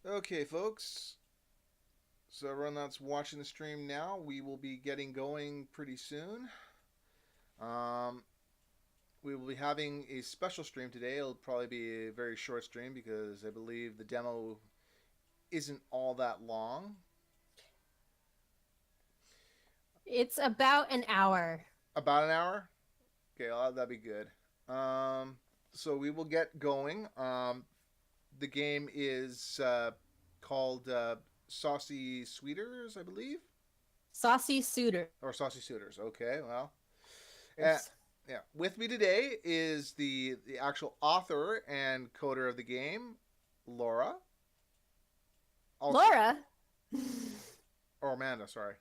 Okay, folks. So everyone that's watching the stream now, we will be getting going pretty soon. Um, we will be having a special stream today. It'll probably be a very short stream because I believe the demo isn't all that long. It's about an hour. About an hour. Okay, well, that'd be good. Um, so we will get going. The game is called Saucy Sweeters, I believe, Saucy Suitors. or Saucy Suitors. Okay, well, uh, yeah. With me today is the actual author and coder of the game, Laura. Also, Laura? or Amanda. Sorry,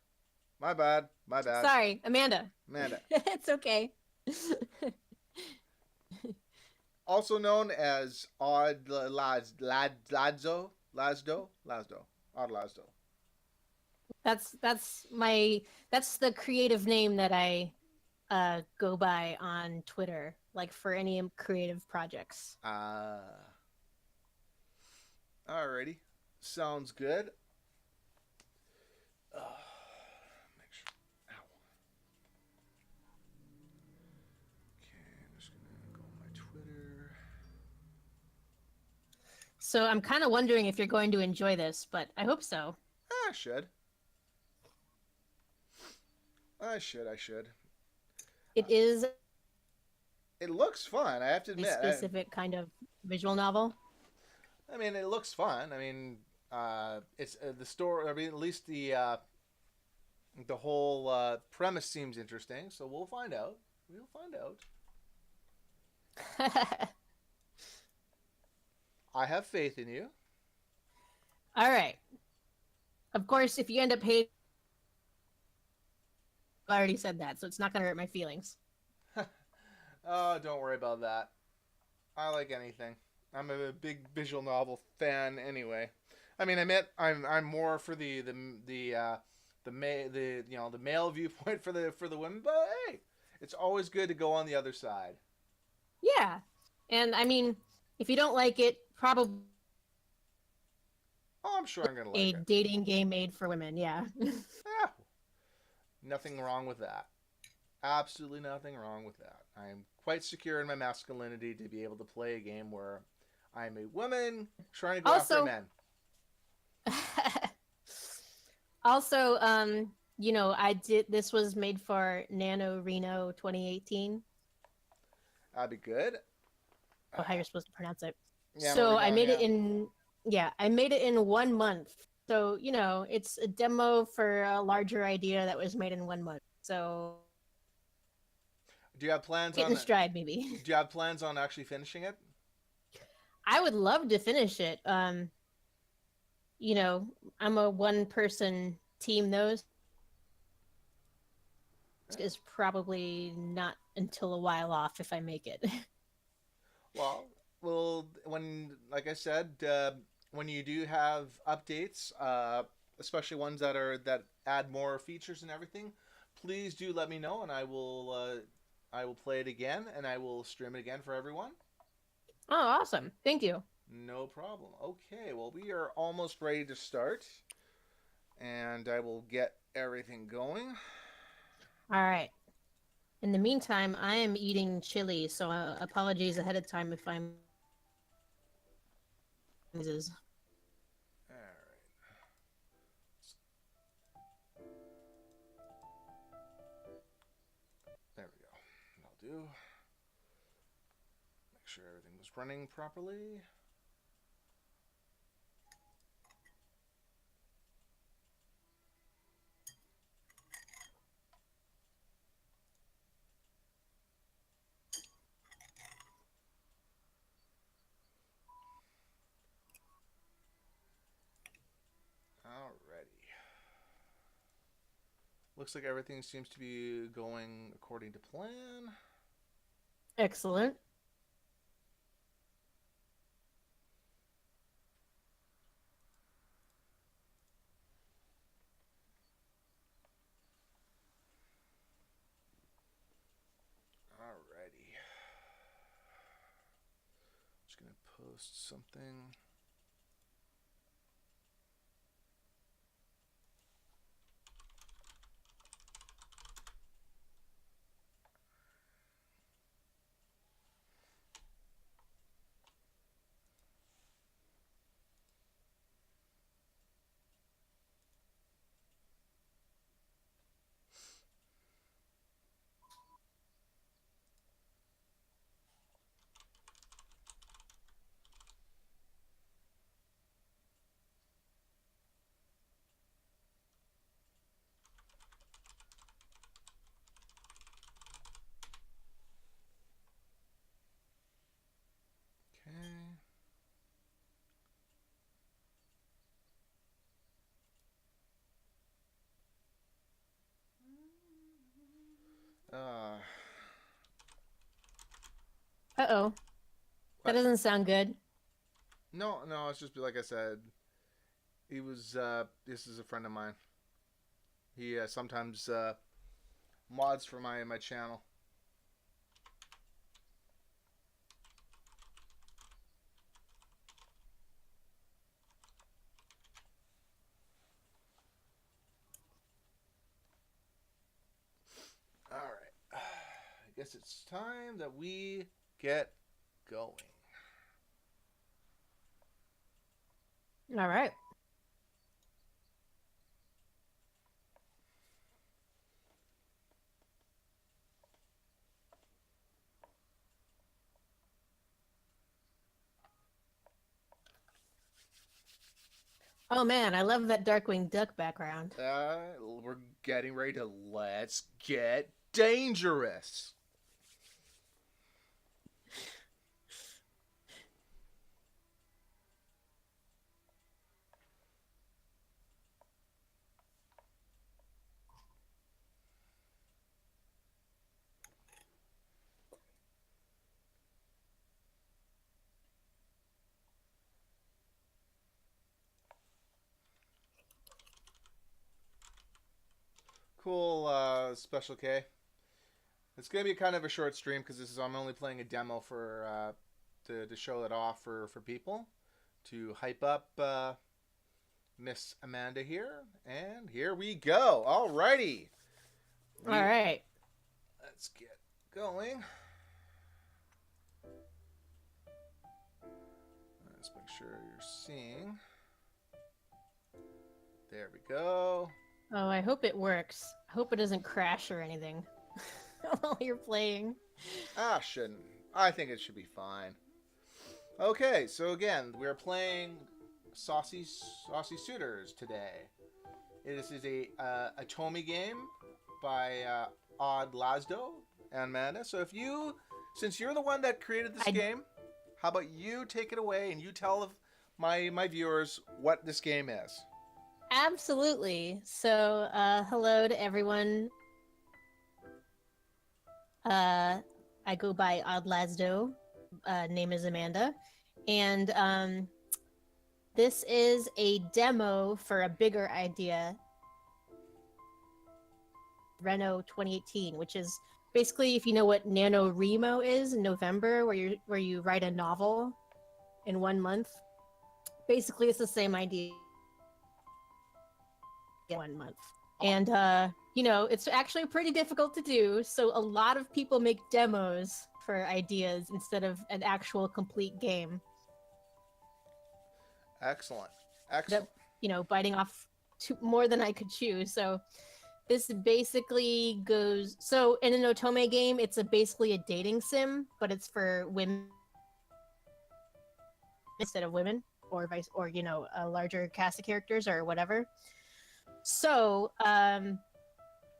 my bad. My bad. Sorry, Amanda. Amanda, It's okay. also known as Lasdo, Odd Lasdo. That's the creative name that I go by on Twitter, like for any creative projects. Alrighty, sounds good. Make sure. Ow. Okay, I'm just gonna go on my Twitter. So I'm kind of wondering if you're going to enjoy this, but I hope so. I should. I should. Uh, It is it looks fun. I have to a admit. specific kind of visual novel. I mean, it looks fun. I mean, it's the story. I mean, at least the whole premise seems interesting. So we'll find out. We'll find out. I have faith in you. All right. Of course, if you end up hating, I already said that, so it's not going to hurt my feelings. Oh, don't worry about that. I like anything. I'm a big visual novel fan anyway. I mean, I'm more for the male viewpoint for the women, but hey, it's always good to go on the other side. Yeah. And I mean, if you don't like it, probably Oh, I'm sure I'm gonna like a it. dating game made for women. Yeah. Yeah, nothing wrong with that. Absolutely nothing wrong with that. I'm quite secure in my masculinity to be able to play a game where I'm a woman trying to go after Also, men. also, I did. This was made for Nano Reno 2018. That'd be good. Oh, how you're supposed to pronounce it? Yeah, no, So I Reno, made it yeah. in. Yeah, I made it in 1 month. So it's a demo for a larger idea that was made in 1 month. So Do you have plans get on in stride, maybe. Do you have plans on actually finishing it? I would love to finish it. You know, I'm a one person team though, is probably not until a while off if I make it. Well, when like I said, when you do have updates, especially ones that add more features and everything, please do let me know, and I will play it again, and I will stream it again for everyone. Oh, awesome. Thank you. No problem. Okay, well, we are almost ready to start, and I will get everything going. All right. In the meantime, I am eating chili, so apologies ahead of time if I'm. All right, there we go. That'll do. Make sure everything was running properly. Alrighty. Looks like everything seems to be going according to plan. Excellent. Alrighty. Just gonna post something. Uh-oh. That What? doesn't sound good. No, no, it's just like I said. He was. This is a friend of mine. He sometimes mods for my channel. All right. I guess it's time that we get going. All right. Oh man, I love that Darkwing Duck background. We're getting ready to let's get dangerous. Cool, Special K. It's gonna be kind of a short stream because this is I'm only playing a demo for to show it off for people to hype up Miss Amanda here, and here we go. Alrighty, All we right. let's get going. Let's make sure you're seeing. There we go. Oh, I hope it works. I hope it doesn't crash or anything while you're playing. Shouldn't. I think it should be fine. Okay, so again, we're playing Saucy Suitors today. This is a Otome game by Odd Lasdo and Amanda. So since you're the one that created this game, how about you take it away and you tell my viewers what this game is? Absolutely. So, hello to everyone. I go by Odd Lasdo. Name is Amanda. And this is a demo for a bigger idea, Reno 2018, which is basically, if you know what NaNoWriMo is, in November, where you write a novel in 1 month. Basically, it's the same idea. 1 month. And it's actually pretty difficult to do, so a lot of people make demos for ideas instead of an actual complete game. Excellent. Excellent. Biting off more than I could chew. So this basically goes, so in an Otome game, it's basically a dating sim, but it's for women instead of women, or a larger cast of characters or whatever. So, I'll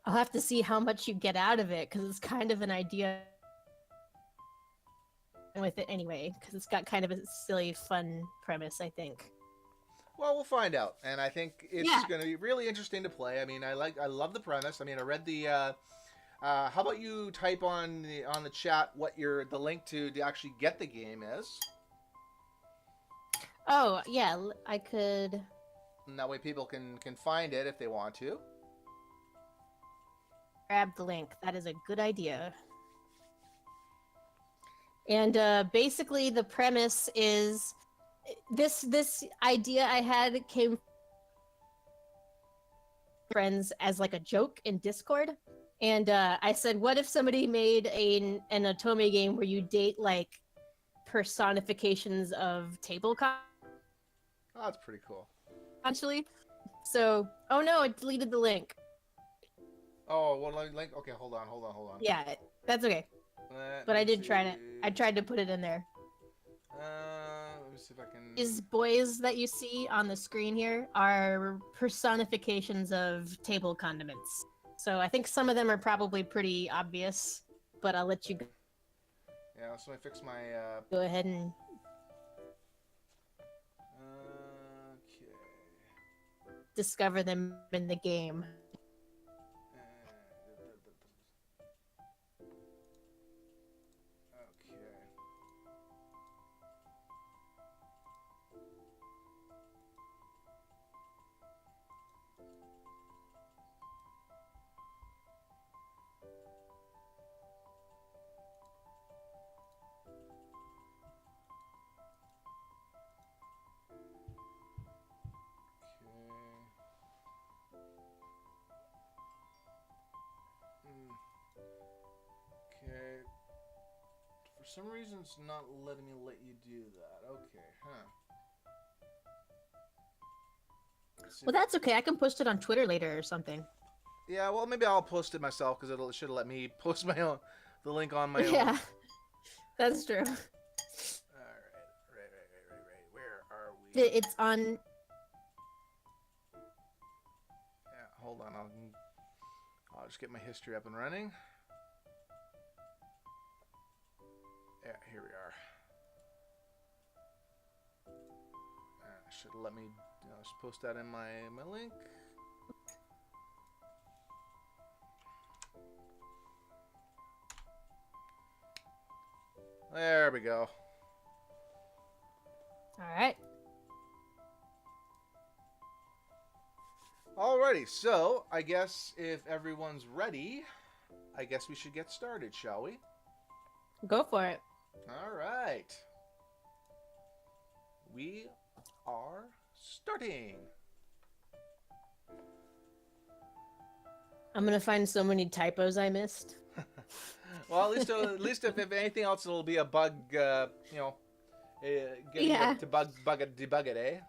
have to see how much you get out of it, because it's kind of an idea with it anyway, because it's got kind of a silly, fun premise, I think. Well, we'll find out, and I think it's going to be really interesting to play. I mean, I love the premise. I mean, I read the. How about you type on the chat what the link to actually get the game is? Oh yeah, I could. And that way, people can find it if they want to. Grab the link. That is a good idea. And basically, the premise is this idea I had came from friends as like a joke in Discord, and I said, "What if somebody made an Otome game where you date like personifications of tabletop?" Oh, that's pretty cool. Actually, so oh no, it deleted the link. Oh, well, link. Okay, hold on. Yeah, that's okay. But I did try to. I tried to put it in there. Let me see if I can. These boys that you see on the screen here are personifications of table condiments. So I think some of them are probably pretty obvious, but I'll let you go. Yeah, so I fix my. Go ahead and. Okay. Discover them in the game. Okay. some reason it's not letting me let you do that. Okay, huh. Well, that's okay. I can post it on Twitter later or something. Yeah, well, maybe I'll post it myself because it should let me post my own, the link on my own. Yeah, that's true. All right. Where are we? It's on. Yeah, hold on. I'll just get my history up and running. Yeah, here we are. Should let me just post that in my link. There we go. All right. Alrighty, so I guess if everyone's ready, I guess we should get started, shall we? Go for it. Alright. We are starting. I'm gonna find so many typos I missed. Well, at least if anything else, it'll be a bug. Getting Yeah. to debug it, eh?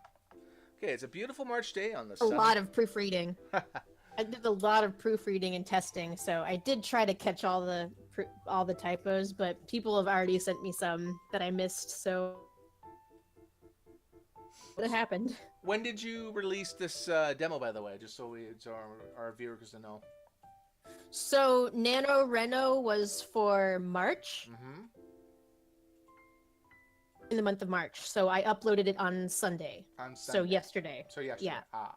Okay, it's a beautiful March day on the A sun. lot of proofreading. I did a lot of proofreading and testing, so I did try to catch all the typos, but people have already sent me some that I missed. So what happened? When did you release this demo, by the way? Just so our viewers to know. So NaNoWriMo was for March, Mm-hmm. in the month of March. So I uploaded it on Sunday. On Sunday. So yesterday. So yesterday. Yeah. Ah.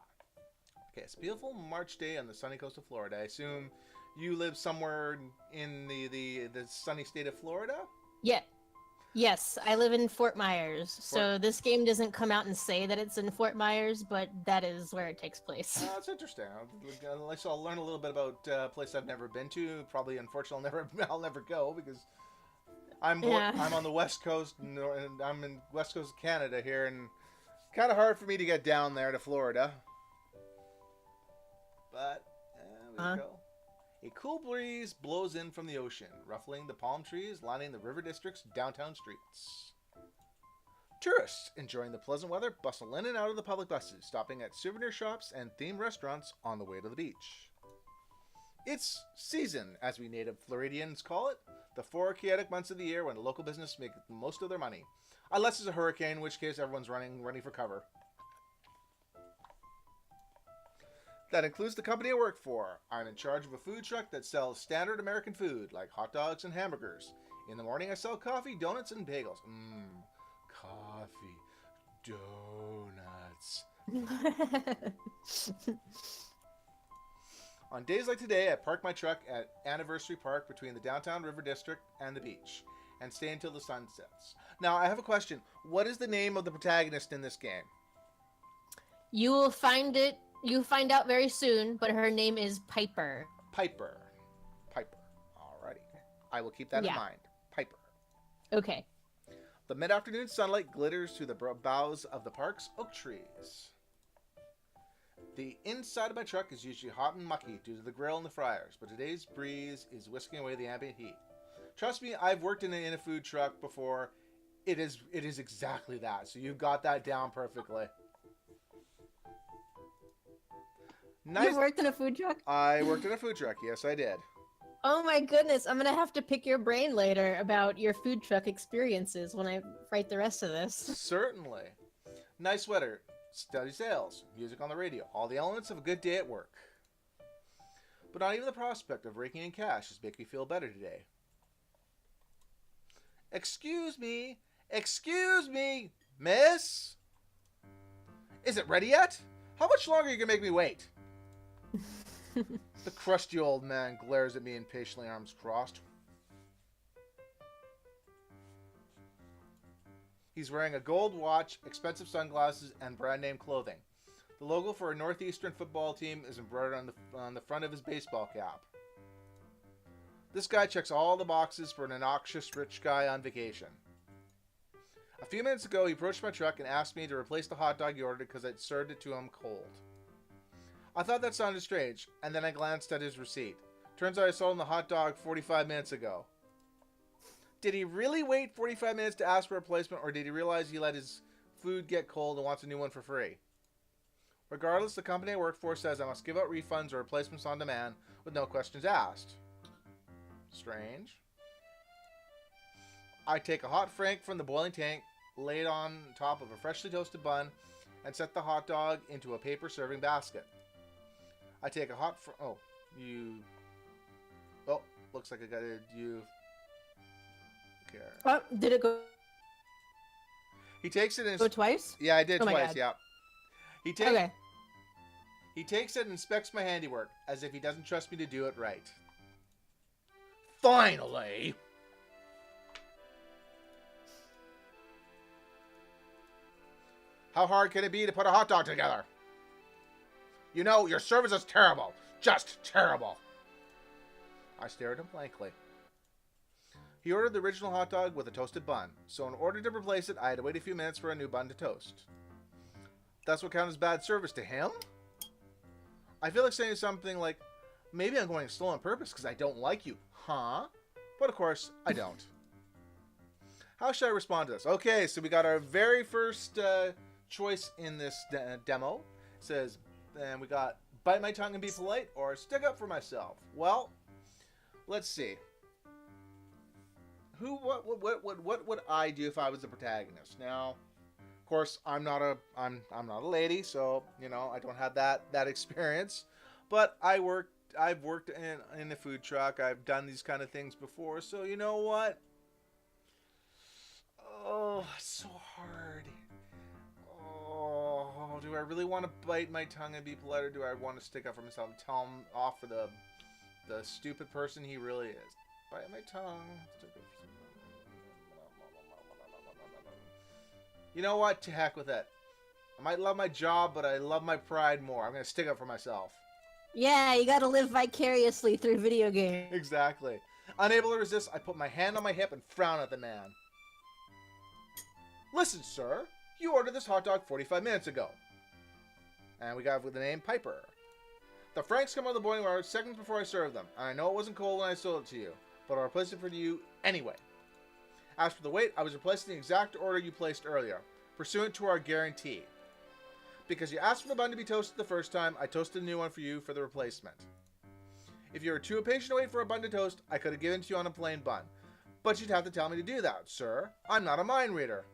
Okay, it's a beautiful March day on the sunny coast of Florida. I assume you live somewhere in the sunny state of Florida? Yeah. Yes, I live in Fort Myers. So this game doesn't come out and say that it's in Fort Myers, but that is where it takes place. That's interesting. At least I'll learn a little bit about a place I've never been to. Probably, unfortunately, I'll never go because I'm on the West Coast and I'm in West Coast of Canada here, and kind of hard for me to get down there to Florida. But there we go. A cool breeze blows in from the ocean, ruffling the palm trees lining the river district's downtown streets. Tourists enjoying the pleasant weather bustle in and out of the public buses, stopping at souvenir shops and themed restaurants on the way to the beach. It's season, as we native Floridians call it, the 4 chaotic months of the year when local business make the most of their money. Unless there's a hurricane, in which case everyone's running for cover. That includes the company I work for. I'm in charge of a food truck that sells standard American food, like hot dogs and hamburgers. In the morning, I sell coffee, donuts, and bagels. Coffee, donuts. On days like today, I park my truck at Anniversary Park between the downtown river district and the beach, and stay until the sun sets. Now, I have a question. What is the name of the protagonist in this game? You will find it. You find out very soon, but her name is Piper. Piper. Alrighty. I will keep that in mind. Piper. Okay. The mid-afternoon sunlight glitters through the boughs of the park's oak trees. The inside of my truck is usually hot and mucky due to the grill and the fryers, but today's breeze is whisking away the ambient heat. Trust me, I've worked in a food truck before. It is exactly that, so you've got that down perfectly. Nice. You worked in a food truck? I worked in a food truck, yes I did. Oh my goodness, I'm gonna have to pick your brain later about your food truck experiences when I write the rest of this. Certainly. Nice weather, steady sales, music on the radio, all the elements of a good day at work. But not even the prospect of raking in cash has made me feel better today. Excuse me, miss? Is it ready yet? How much longer are you gonna make me wait? The crusty old man glares at me impatiently, arms crossed. He's wearing a gold watch, expensive sunglasses, and brand-name clothing. The logo for a Northeastern football team is embroidered on the front of his baseball cap. This guy checks all the boxes for an obnoxious rich guy on vacation. A few minutes ago, he approached my truck and asked me to replace the hot dog he ordered because I'd served it to him cold. I thought that sounded strange, and then I glanced at his receipt. Turns out I sold him the hot dog 45 minutes ago. Did he really wait 45 minutes to ask for a replacement, or did he realize he let his food get cold and wants a new one for free? Regardless, the company I work for says I must give out refunds or replacements on demand with no questions asked. Strange. I take a hot frank from the boiling tank, lay it on top of a freshly toasted bun, and set the hot dog into a paper serving basket. I take a hot looks like I got it. Okay. Oh, did it go He takes it and twice? yeah, I did Oh my twice. God. Yeah. Okay. He takes it and inspects my handiwork as if he doesn't trust me to do it right. Finally. How hard can it be to put a hot dog together? You know, your service is terrible. Just terrible. I stared at him blankly. He ordered the original hot dog with a toasted bun, so in order to replace it, I had to wait a few minutes for a new bun to toast. That's what counts as bad service to him? I feel like saying something like, maybe I'm going slow on purpose because I don't like you, huh? But of course, I don't. How should I respond to this? Okay, so we got our very first choice in this demo. It says, and we got bite my tongue and be polite or stick up for myself. Well, let's see. What would I do if I was the protagonist? Now, of course, I'm not a lady, so you know I don't have that experience. But I've worked in a food truck. I've done these kind of things before, so you know what? Oh, it's so hard. Oh, do I really want to bite my tongue and be polite, or do I want to stick up for myself and tell him off for the stupid person he really is? Bite my tongue. You know what? To heck with it. I might love my job, but I love my pride more. I'm going to stick up for myself. Yeah, you gotta live vicariously through video games. Exactly. Unable to resist, I put my hand on my hip and frown at the man. Listen, sir. You ordered this hot dog 45 minutes ago. And we got with the name Piper. The franks come out of the boiling water seconds before I served them. And I know it wasn't cold when I sold it to you, but I'll replace it for you anyway. As for the wait, I was replacing the exact order you placed earlier, pursuant to our guarantee. Because you asked for the bun to be toasted the first time, I toasted a new one for you for the replacement. If you were too impatient to wait for a bun to toast, I could have given it to you on a plain bun. But you'd have to tell me to do that, sir. I'm not a mind reader.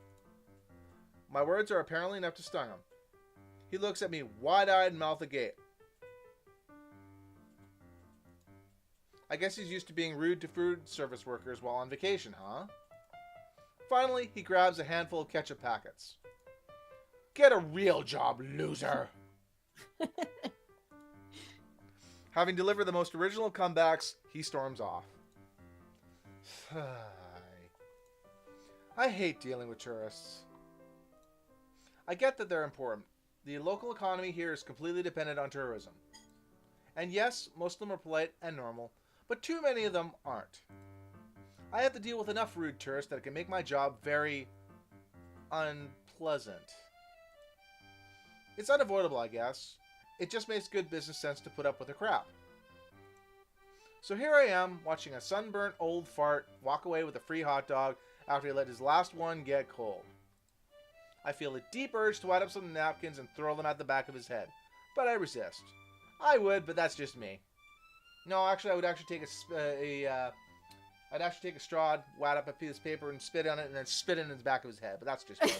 My words are apparently enough to stung him. He looks at me wide-eyed and mouth agape. I guess he's used to being rude to food service workers while on vacation, huh? Finally, he grabs a handful of ketchup packets. Get a real job, loser! Having delivered the most original comebacks, he storms off. I hate dealing with tourists. I get that they're important. The local economy here is completely dependent on tourism. And yes, most of them are polite and normal, but too many of them aren't. I have to deal with enough rude tourists that it can make my job very unpleasant. It's unavoidable, I guess. It just makes good business sense to put up with the crap. So here I am, watching a sunburnt old fart walk away with a free hot dog after he let his last one get cold. I feel a deep urge to wind up some napkins and throw them at the back of his head, but I resist. I would, but that's just me. No, actually, I would actually take I'd actually take a straw, wad up a piece of paper, and spit on it, and then spit it in the back of his head. But that's just me.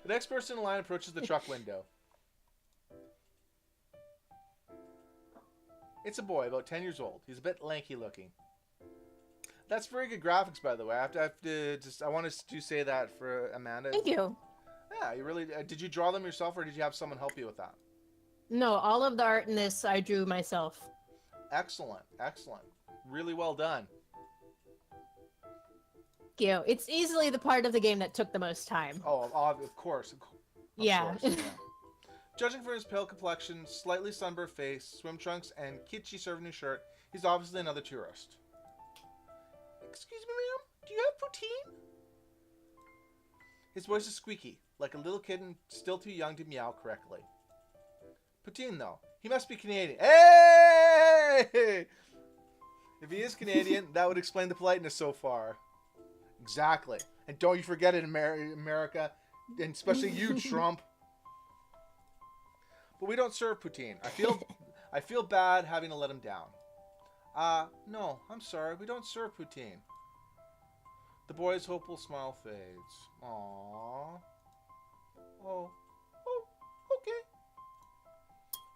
The next person in line approaches the truck window. It's a boy, about 10 years old. He's a bit lanky looking. That's very good graphics, by the way. I wanted to say that for Amanda. Thank you. Yeah, you really did. You draw them yourself, or did you have someone help you with that? No, all of the art in this I drew myself. Excellent, excellent. Really well done. Thank you. It's easily the part of the game that took the most time. Oh, of course. Yeah. Course, yeah. Judging from his pale complexion, slightly sunburned face, swim trunks, and kitschy servant shirt, he's obviously another tourist. Excuse me, ma'am? Do you have poutine? His voice is squeaky, like a little kitten still too young to meow correctly. Poutine, though. He must be Canadian. Hey! If he is Canadian, that would explain the politeness so far. Exactly. And don't you forget it, America, and especially you, Trump. But we don't serve poutine. I feel bad having to let him down. No, I'm sorry, we don't serve poutine. The boy's hopeful smile fades. Aww. Oh, okay.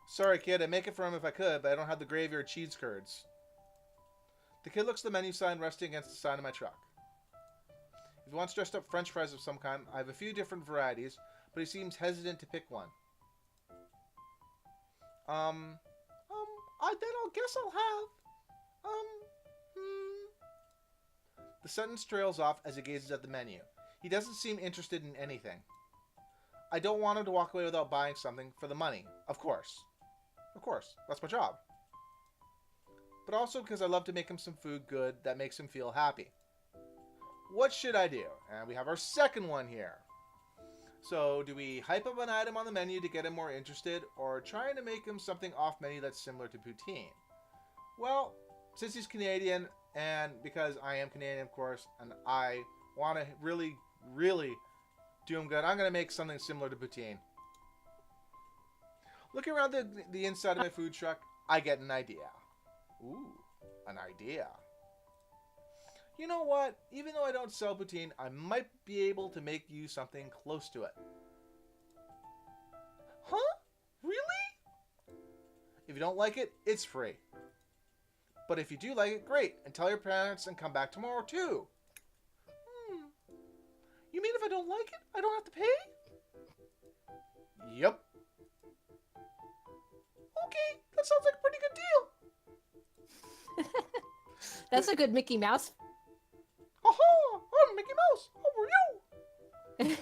Sorry, kid, I'd make it for him if I could, but I don't have the gravy or cheese curds. The kid looks at the menu sign resting against the side of my truck. If he wants dressed up French fries of some kind, I have a few different varieties, but he seems hesitant to pick one. Then I'll guess I'll have, The sentence trails off as he gazes at the menu. He doesn't seem interested in anything. I don't want him to walk away without buying something for the money, of course. Of course, that's my job. But also because I love to make him some food good that makes him feel happy. What should I do? And we have our second one here. So, do we hype up an item on the menu to get him more interested, or trying to make him something off menu that's similar to poutine? Well, since he's Canadian, and because I am Canadian, of course, and I want to really, really do him good, I'm going to make something similar to poutine. Looking around the inside of my food truck, I get an idea. Ooh, an idea. You know what? Even though I don't sell poutine, I might be able to make you something close to it. Huh? Really? If you don't like it, it's free. But if you do like it, great. And tell your parents and come back tomorrow too. You mean if I don't like it, I don't have to pay? Yep. Okay, that sounds like a pretty good deal. That's a good Mickey Mouse. Aha! I'm Mickey Mouse. How are you?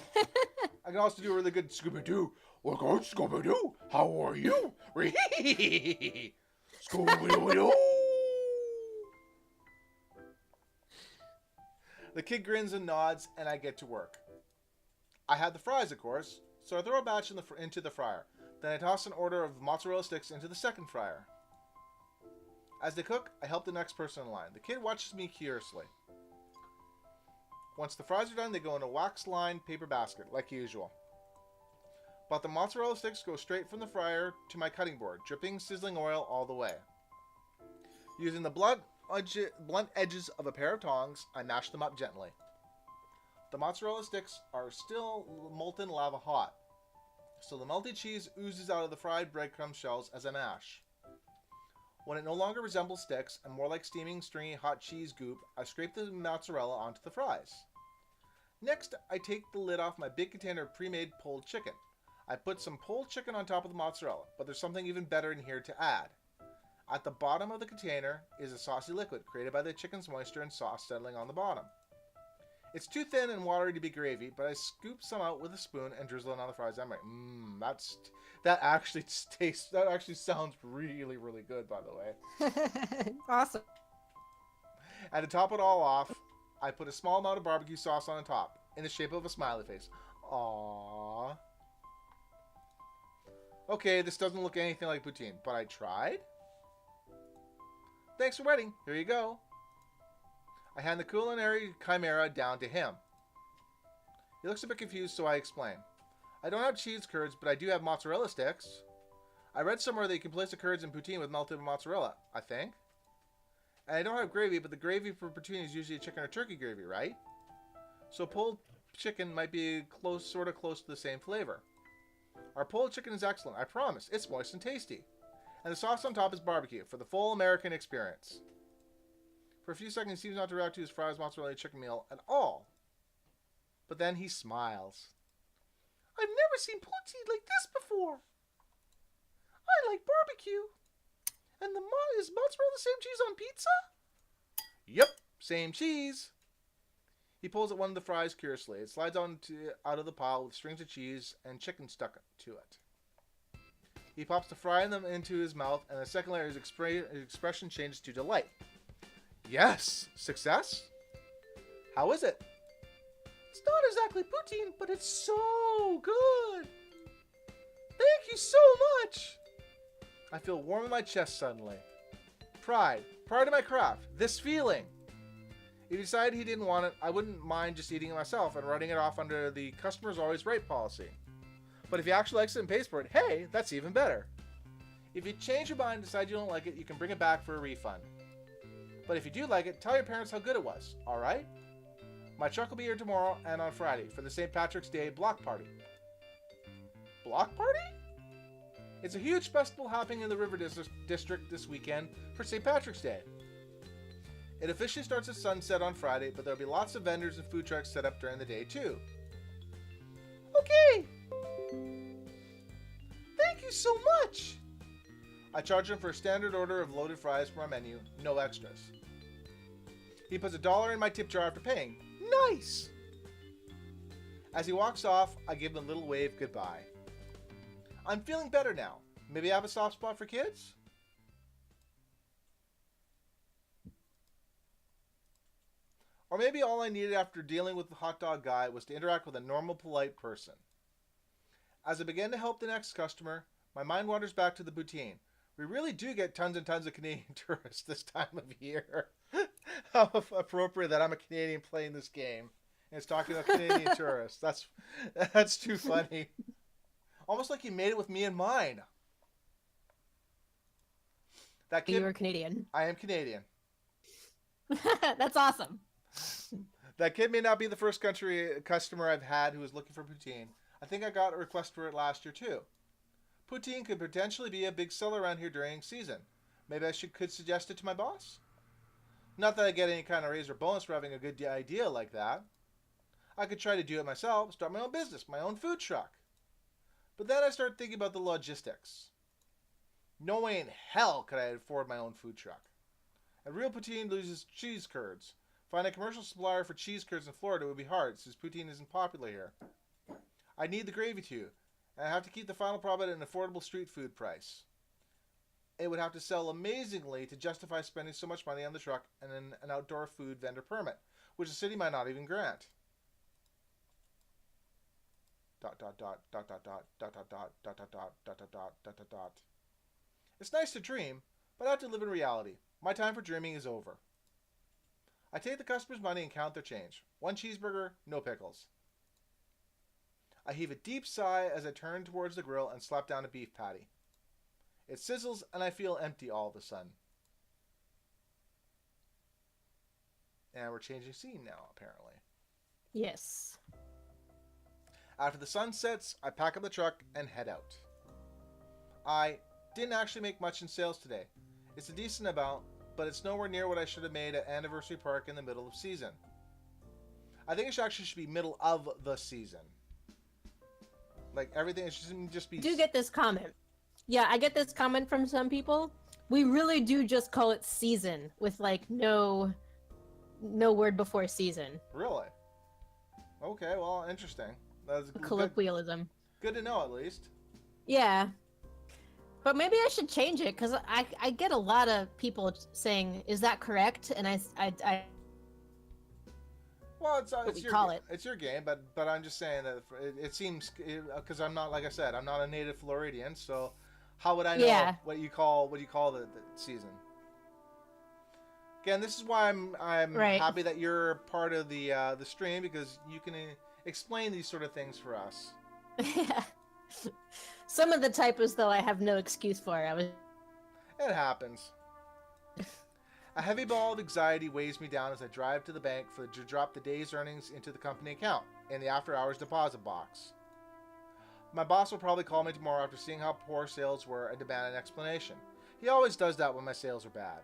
I can also do a really good Scooby-Doo. Look out, Scooby-Doo. How are you? Scooby-Doo. The kid grins and nods, and I get to work. I had the fries, of course, so I throw a batch into the fryer. Then I toss an order of mozzarella sticks into the second fryer. As they cook, I help the next person in line. The kid watches me curiously. Once the fries are done, they go in a wax-lined paper basket, like usual. But the mozzarella sticks go straight from the fryer to my cutting board, dripping sizzling oil all the way. Using the blunt edges of a pair of tongs, I mash them up gently. The mozzarella sticks are still molten lava hot, so the melted cheese oozes out of the fried breadcrumb shells as I mash. When it no longer resembles sticks and more like steaming, stringy hot cheese goop, I scrape the mozzarella onto the fries. Next, I take the lid off my big container of pre-made pulled chicken. I put some pulled chicken on top of the mozzarella, but there's something even better in here to add. At the bottom of the container is a saucy liquid created by the chicken's moisture and sauce settling on the bottom. It's too thin and watery to be gravy, but I scoop some out with a spoon and drizzle it on the fries. I'm like, that actually sounds really, really good, by the way. Awesome. And to top it all off, I put a small amount of barbecue sauce on the top, in the shape of a smiley face. Aww. Okay, this doesn't look anything like poutine, but I tried. Thanks for waiting. Here you go. I hand the culinary chimera down to him. He looks a bit confused, so I explain. I don't have cheese curds, but I do have mozzarella sticks. I read somewhere that you can place the curds in poutine with melted mozzarella, I think. And I don't have gravy, but the gravy for poutine is usually chicken or turkey gravy, right? So pulled chicken might be sort of close to the same flavor. Our pulled chicken is excellent, I promise. It's moist and tasty. And the sauce on top is barbecue for the full American experience. For a few seconds, he seems not to react to his fries, mozzarella, chicken meal at all. But then he smiles. I've never seen poutine like this before. I like barbecue. And is mozzarella the same cheese on pizza? Yep, same cheese. He pulls at one of the fries curiously. It slides out of the pile with strings of cheese and chicken stuck to it. He pops the fry into his mouth, and the second layer, his expression changes to delight. Yes! Success? How is it? It's not exactly poutine, but it's so good! Thank you so much! I feel warm in my chest suddenly. Pride, Prior to my craft, this feeling. If he decided he didn't want it, I wouldn't mind just eating it myself and writing it off under the customer's always right policy. But if he actually likes it and pays for it, hey, that's even better. If you change your mind and decide you don't like it, you can bring it back for a refund. But if you do like it, tell your parents how good it was, alright? My truck will be here tomorrow and on Friday for the St. Patrick's Day block party. Block party? It's a huge festival happening in the River District this weekend for St. Patrick's Day. It officially starts at sunset on Friday, but there'll be lots of vendors and food trucks set up during the day too. Okay! Thank you so much! I charge him for a standard order of loaded fries from our menu, no extras. He puts $1 in my tip jar after paying. Nice! As he walks off, I give him a little wave goodbye. I'm feeling better now. Maybe I have a soft spot for kids? Or maybe all I needed after dealing with the hot dog guy was to interact with a normal, polite person. As I begin to help the next customer, my mind wanders back to the poutine. We really do get tons and tons of Canadian tourists this time of year. How appropriate that I'm a Canadian playing this game. And it's talking about Canadian tourists. That's too funny. Almost like you made it with me in mind. That kid, You were Canadian. I am Canadian. That's awesome. That kid may not be the first customer I've had who was looking for poutine. I think I got a request for it last year too. Poutine could potentially be a big seller around here during season. Maybe I could suggest it to my boss? Not that I get any kind of raise or bonus for having a good idea like that. I could try to do it myself, start my own business, my own food truck. But then I start thinking about the logistics. No way in hell could I afford my own food truck. A real poutine loses cheese curds. Finding a commercial supplier for cheese curds in Florida would be hard, since poutine isn't popular here. I need the gravy too, and I have to keep the final product at an affordable street food price. It would have to sell amazingly to justify spending so much money on the truck and an outdoor food vendor permit, which the city might not even grant. ... It's nice to dream, but I have to live in reality. My time for dreaming is over. I take the customer's money and count their change. 1 cheeseburger, no pickles. I heave a deep sigh as I turn towards the grill and slap down a beef patty. It sizzles and I feel empty all of a sudden. And we're changing scene now, apparently. Yes. After the sun sets, I pack up the truck and head out. I didn't actually make much in sales today. It's a decent amount, but it's nowhere near what I should have made at Anniversary Park in the middle of season. I think it should be middle of the season. Like everything, it shouldn't just be... I do get this comment. Yeah, I get this comment from some people. We really do just call it season with like no word before season. Really? Okay, well, interesting. That's Colloquialism. Good to know, at least. Yeah. But maybe I should change it, because I get a lot of people saying, is that correct? And I Well, it's your call it. It's your game, but I'm just saying that it seems, because I'm not, like I said, I'm not a native Floridian, so how would I know what you call the season? Again, this is why I'm right. happy that you're part of the stream, because you can explain these sort of things for us. Yeah. Some of the typos, though, I have no excuse for. It happens. A heavy ball of anxiety weighs me down as I drive to the bank to drop the day's earnings into the company account in the after-hours deposit box. My boss will probably call me tomorrow after seeing how poor sales were and demand an explanation. He always does that when my sales are bad.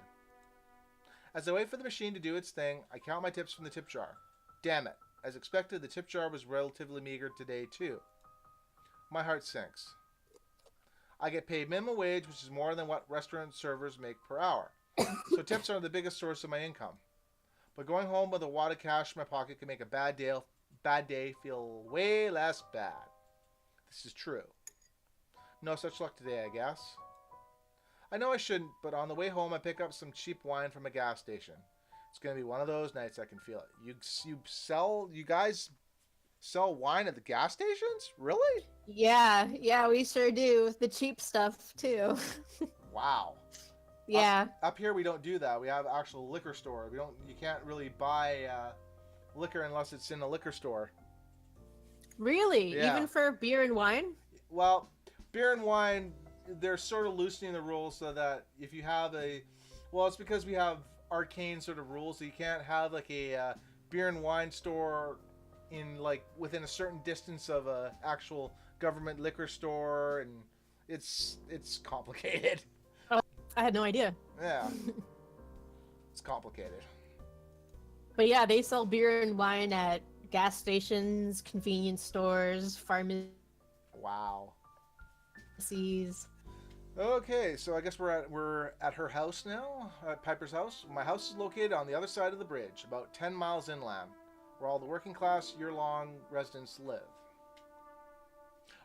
As I wait for the machine to do its thing, I count my tips from the tip jar. Damn it. As expected, the tip jar was relatively meager today, too. My heart sinks. I get paid minimum wage, which is more than what restaurant servers make per hour. So tips are the biggest source of my income. But going home with a wad of cash in my pocket can make a bad day feel way less bad. This is true. No such luck today, I guess. I know I shouldn't, but on the way home I pick up some cheap wine from a gas station. It's going to be one of those nights, I can feel it. You guys sell wine at the gas stations? Really? Yeah, we sure do. The cheap stuff, too. Wow. Yeah. Up here we don't do that. We have actual liquor store. We don't. You can't really buy liquor unless it's in a liquor store. Really? Yeah. Even for beer and wine? Well, beer and wine, they're sort of loosening the rules so that if you have a, well, it's because we have arcane sort of rules. So you can't have like a beer and wine store in like within a certain distance of a actual government liquor store, and it's complicated. Oh, I had no idea. Yeah, it's complicated. But yeah, they sell beer and wine at gas stations, convenience stores, pharmacies. Wow. Okay, so I guess we're at her house now, at Piper's house. My house is located on the other side of the bridge, about 10 miles inland, where all the working class year-long residents live.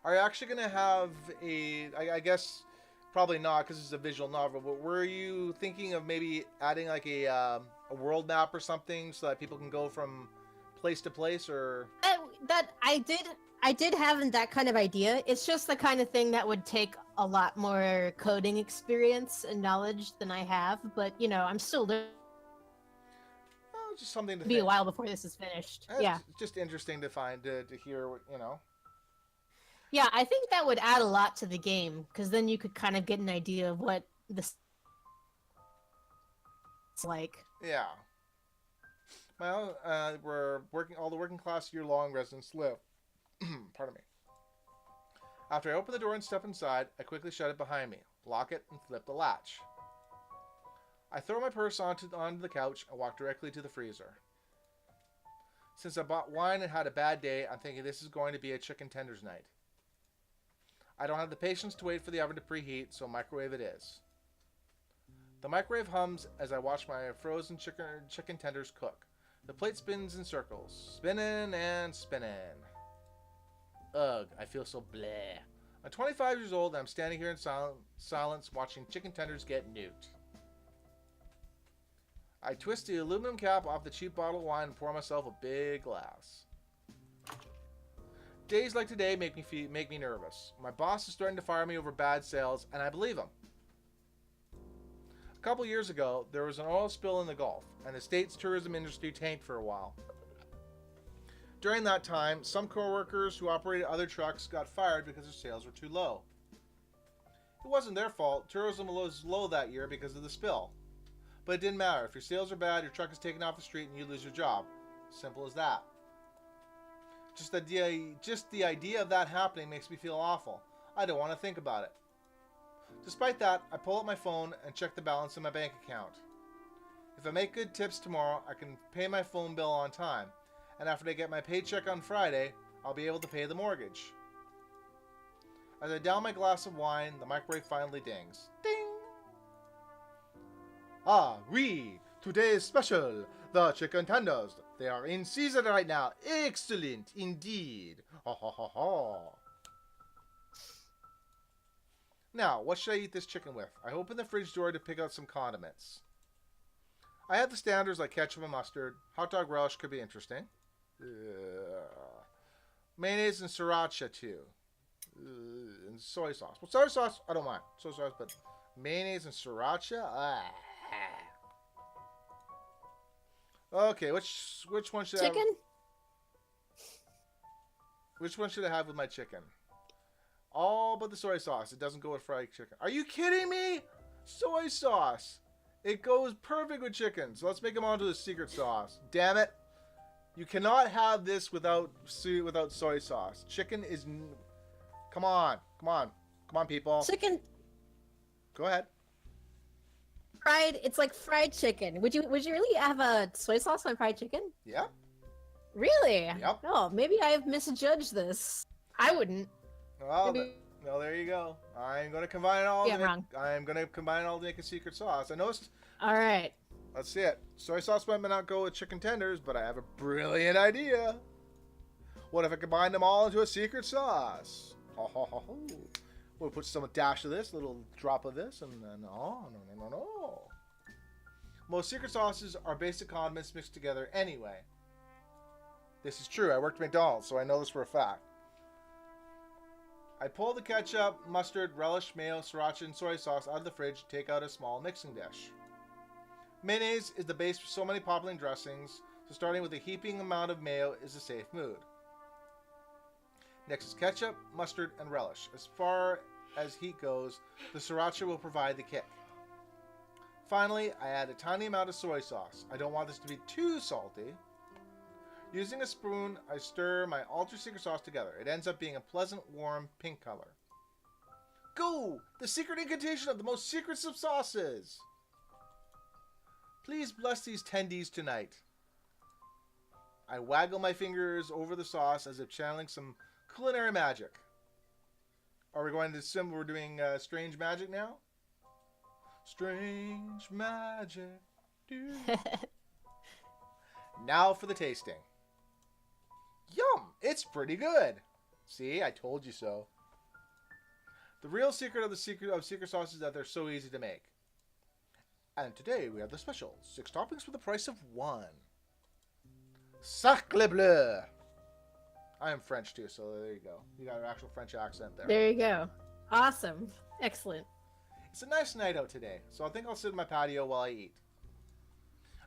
Are you actually going to have I guess probably not because it's a visual novel, but were you thinking of maybe adding like a world map or something so that people can go from place to place, or? That I did have that kind of idea. It's just the kind of thing that would take a lot more coding experience and knowledge than I have, but you know, I'm still learning. Oh, just something to It'll be a think. while before this is finished. It's Yeah. just interesting to find to hear what you know. Yeah, I think that would add a lot to the game because then you could kind of get an idea of what this is like. Yeah. Well, we're working. All the working class year-long residents live. Pardon me. After I open the door and step inside, I quickly shut it behind me, lock it, and flip the latch. I throw my purse onto the couch and walk directly to the freezer. Since I bought wine and had a bad day, I'm thinking this is going to be a chicken tenders night. I don't have the patience to wait for the oven to preheat, so microwave it is. The microwave hums as I watch my frozen chicken tenders cook. The plate spins in circles, spinning and spinning. Ugh, I feel so bleh. I'm 25 years old and I'm standing here in silence watching chicken tenders get nuked. I twist the aluminum cap off the cheap bottle of wine and pour myself a big glass. Days like today make me nervous. My boss is starting to fire me over bad sales, and I believe him. A couple years ago, there was an oil spill in the Gulf, and the state's tourism industry tanked for a while. During that time, some co-workers who operated other trucks got fired because their sales were too low. It wasn't their fault. Tourism was low that year because of the spill. But it didn't matter. If your sales are bad, your truck is taken off the street and you lose your job. Simple as that. Just the idea of that happening makes me feel awful. I don't want to think about it. Despite that, I pull up my phone and check the balance in my bank account. If I make good tips tomorrow, I can pay my phone bill on time. And after I get my paycheck on Friday, I'll be able to pay the mortgage. As I down my glass of wine, the microwave finally dings. Ding! Ah, oui! Today's special, the chicken tenders. They are in season right now. Excellent, indeed. Ha ha ha ha. Now, what should I eat this chicken with? I open the fridge door to pick out some condiments. I have the standards like ketchup and mustard. Hot dog relish could be interesting. Mayonnaise and sriracha too. And soy sauce. Well, soy sauce, I don't mind. Soy sauce, but mayonnaise and sriracha? Okay, which one should I have? Chicken? Which one should I have with my chicken? All but the soy sauce. It doesn't go with fried chicken. Are you kidding me? Soy sauce. It goes perfect with chicken. So let's make them onto the secret sauce. Damn it. You cannot have this without soy sauce. Chicken is... Come on. Come on. Come on, people. Chicken Go ahead. fried. It's like fried chicken. Would you really have a soy sauce on fried chicken? Yeah. Really? Yep. Oh, maybe I have misjudged this. I wouldn't. Well, Maybe- well, there you go. I'm going to combine it all. Yeah, wrong. I'm going to combine it all to make a secret sauce. I noticed... All right. Let's see it. Soy sauce might not go with chicken tenders, but I have a brilliant idea. What if I combine them all into a secret sauce? Ho, ho, ho, ho. We'll put some dash of this, little drop of this, and then no. Most secret sauces are basic condiments mixed together anyway. This is true. I worked at McDonald's, so I know this for a fact. I pull the ketchup, mustard, relish, mayo, sriracha, and soy sauce out of the fridge to take out a small mixing dish. Mayonnaise is the base for so many popular dressings, so starting with a heaping amount of mayo is a safe mood. Next is ketchup, mustard, and relish. As far as heat goes, the sriracha will provide the kick. Finally, I add a tiny amount of soy sauce. I don't want this to be too salty. Using a spoon, I stir my ultra secret sauce together. It ends up being a pleasant, warm pink color. Go! The secret incantation of the most secrets of sauces! Please bless these tendies tonight. I waggle my fingers over the sauce as if channeling some culinary magic. Are we going to sim? We're doing strange magic now? Strange magic. Now for the tasting. Yum! It's pretty good. See, I told you so. The real secret of secret sauce is that they're so easy to make. And today we have the special 6 toppings for the price of 1. Sacre bleu! I am French too, so there you go. You got an actual French accent there. There you go. Awesome. Excellent. It's a nice night out today, so I think I'll sit in my patio while I eat.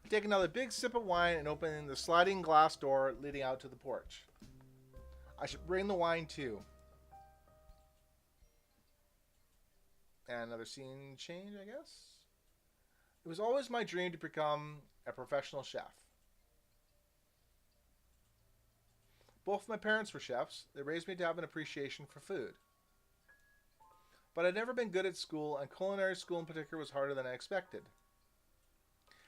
I take another big sip of wine and open the sliding glass door leading out to the porch. I should bring the wine too. And another scene change, I guess. It was always my dream to become a professional chef. Both my parents were chefs. They raised me to have an appreciation for food. But I'd never been good at school, and culinary school in particular was harder than I expected.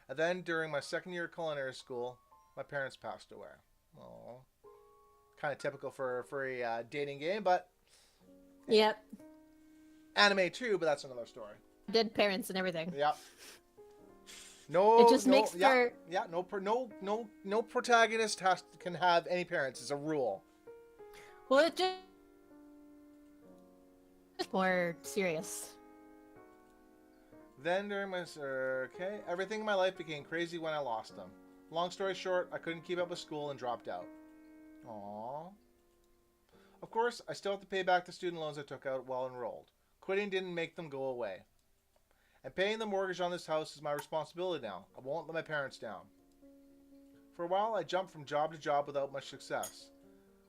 And then, during my second year of culinary school, my parents passed away. Aww. Kind of typical for a dating game, but... Yep. Anime too, but that's another story. Dead parents and everything. Yep. No, it just makes for... Yeah, no protagonist can have any parents. It's a rule. Well, it just... more serious. Then during my... Okay, everything in my life became crazy when I lost them. Long story short, I couldn't keep up with school and dropped out. Aww. Of course, I still have to pay back the student loans I took out while enrolled. Quitting didn't make them go away. And paying the mortgage on this house is my responsibility now. I won't let my parents down. For a while, I jumped from job to job without much success.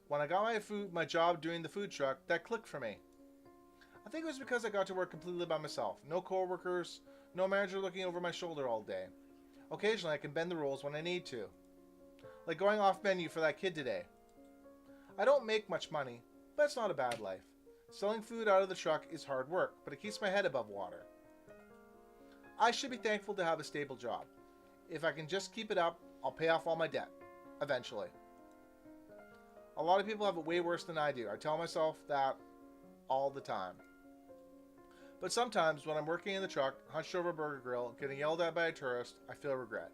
When I got my job doing the food truck, that clicked for me. I think it was because I got to work completely by myself. No coworkers, no manager looking over my shoulder all day. Occasionally, I can bend the rules when I need to. Like going off menu for that kid today. I don't make much money, but it's not a bad life. Selling food out of the truck is hard work, but it keeps my head above water. I should be thankful to have a stable job. If I can just keep it up, I'll pay off all my debt. Eventually. A lot of people have it way worse than I do. I tell myself that all the time. But sometimes when I'm working in the truck, hunched over a burger grill, getting yelled at by a tourist, I feel regret.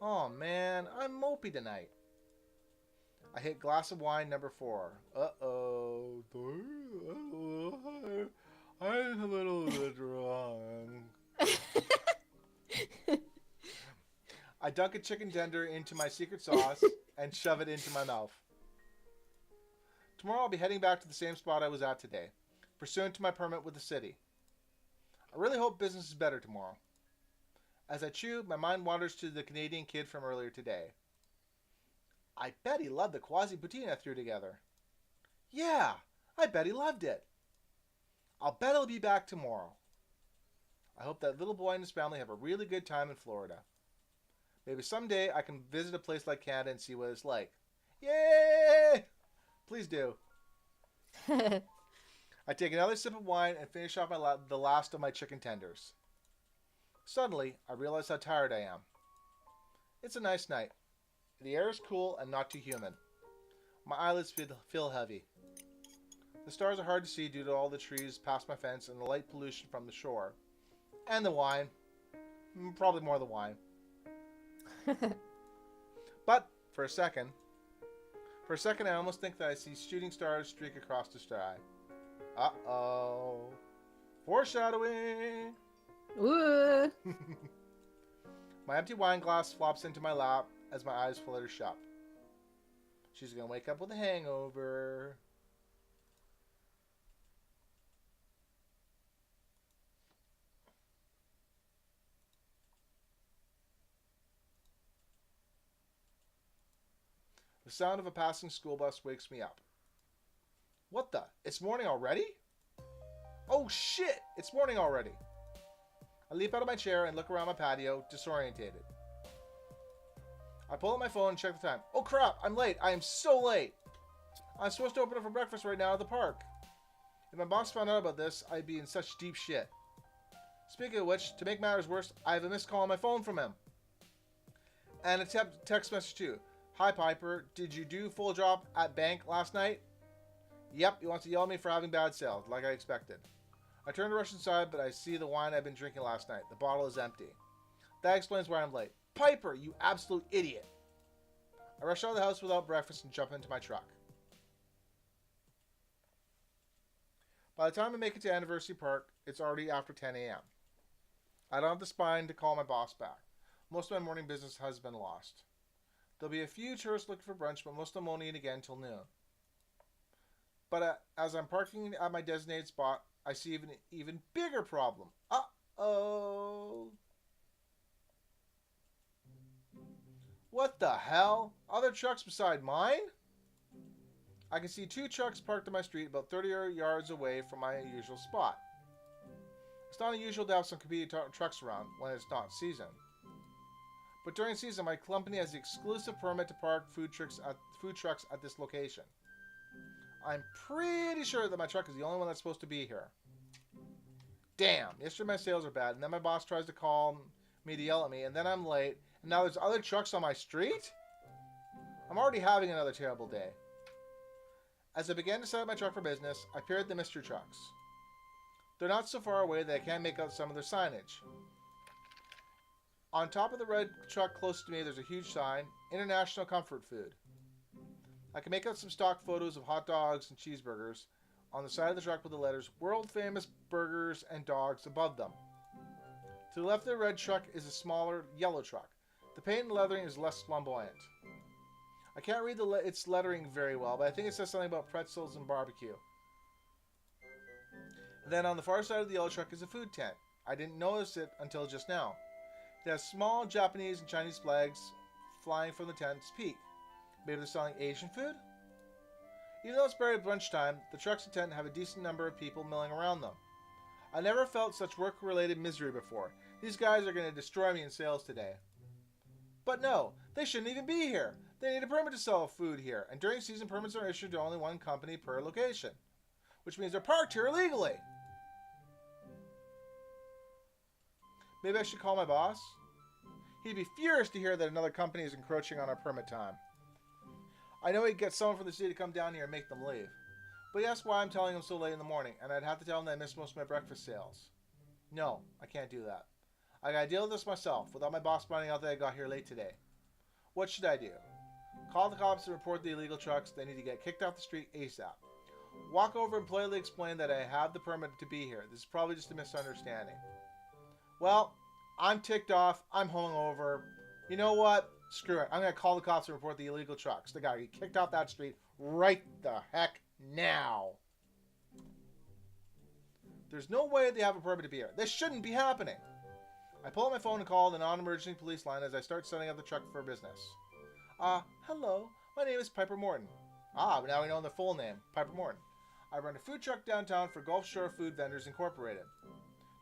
Oh man, I'm mopey tonight. I hit glass of wine number 4. Uh-oh. I'm a little bit wrong. I dunk a chicken tender into my secret sauce and shove it into my mouth. Tomorrow I'll be heading back to the same spot I was at today, pursuant to my permit with the city. I really hope business is better tomorrow. As I chew, my mind wanders to the Canadian kid from earlier today. I bet he loved the quasi poutine I threw together. Yeah, I bet he loved it. I'll bet he'll be back tomorrow. I hope that little boy and his family have a really good time in Florida. Maybe someday I can visit a place like Canada and see what it's like. Yay! Please do. I take another sip of wine and finish off the last of my chicken tenders. Suddenly, I realize how tired I am. It's a nice night. The air is cool and not too humid. My eyelids feel heavy. The stars are hard to see due to all the trees past my fence and the light pollution from the shore. And the wine. Probably more the wine. But, for a second I almost think that I see shooting stars streak across the sky. Uh-oh. Foreshadowing! Ooh. My empty wine glass flops into my lap as my eyes flutter shut. She's gonna wake up with a hangover. sound of a passing school bus wakes me up. What the? It's morning already? Oh shit! It's morning already! I leap out of my chair and look around my patio, disorientated. I pull out my phone and check the time. Oh crap! I'm late! I am so late! I'm supposed to open up for breakfast right now at the park. If my boss found out about this, I'd be in such deep shit. Speaking of which, to make matters worse, I have a missed call on my phone from him. And a text message too. Hi Piper, did you do full job at bank last night? Yep, he wants to yell at me for having bad sales, like I expected. I turn to rush inside, but I see the wine I've been drinking last night. The bottle is empty. That explains why I'm late. Piper, you absolute idiot! I rush out of the house without breakfast and jump into my truck. By the time I make it to Anniversary Park, it's already after 10 a.m. I don't have the spine to call my boss back. Most of my morning business has been lost. There'll be a few tourists looking for brunch, but most of them won't eat again till noon. But as I'm parking at my designated spot, I see an even bigger problem. Uh-oh. What the hell? Other trucks beside mine? I can see two trucks parked on my street about 30 yards away from my usual spot. It's not unusual to have some competing trucks around when it's not season. But during season, my company has the exclusive permit to park food trucks at this location. I'm pretty sure that my truck is the only one that's supposed to be here. Damn, yesterday my sales are bad, and then my boss tries to call me to yell at me, and then I'm late, and now there's other trucks on my street? I'm already having another terrible day. As I began to set up my truck for business, I peered at the mystery trucks. They're not so far away that I can't make out some of their signage. On top of the red truck close to me, there's a huge sign, International Comfort Food. I can make out some stock photos of hot dogs and cheeseburgers on the side of the truck with the letters World Famous Burgers and Dogs above them. To the left of the red truck is a smaller yellow truck. The paint and leathering is less flamboyant. I can't read its lettering very well, but I think it says something about pretzels and barbecue. Then on the far side of the yellow truck is a food tent. I didn't notice it until just now. It has small Japanese and Chinese flags flying from the tent's peak. Maybe they're selling Asian food? Even though it's barely lunchtime, the trucks and tent have a decent number of people milling around them. I never felt such work-related misery before. These guys are going to destroy me in sales today. But no, they shouldn't even be here. They need a permit to sell food here, and during season permits are issued to only one company per location, which means they're parked here illegally. Maybe I should call my boss? He'd be furious to hear that another company is encroaching on our permit time. I know he'd get someone from the city to come down here and make them leave. But he asked why I'm telling him so late in the morning, and I'd have to tell him that I missed most of my breakfast sales. No, I can't do that. I gotta deal with this myself, without my boss finding out that I got here late today. What should I do? Call the cops and report the illegal trucks. They need to get kicked off the street ASAP. Walk over and politely explain that I have the permit to be here. This is probably just a misunderstanding. Well, I'm ticked off. I'm hungover. You know what? Screw it. I'm going to call the cops and report the illegal trucks. They got to get kicked off that street right the heck now. There's no way they have a permit to be here. This shouldn't be happening. I pull out my phone and call the non-emergency police line as I start setting up the truck for business. Hello. My name is Piper Morton. But now we know the full name. Piper Morton. I run a food truck downtown for Gulf Shore Food Vendors Incorporated.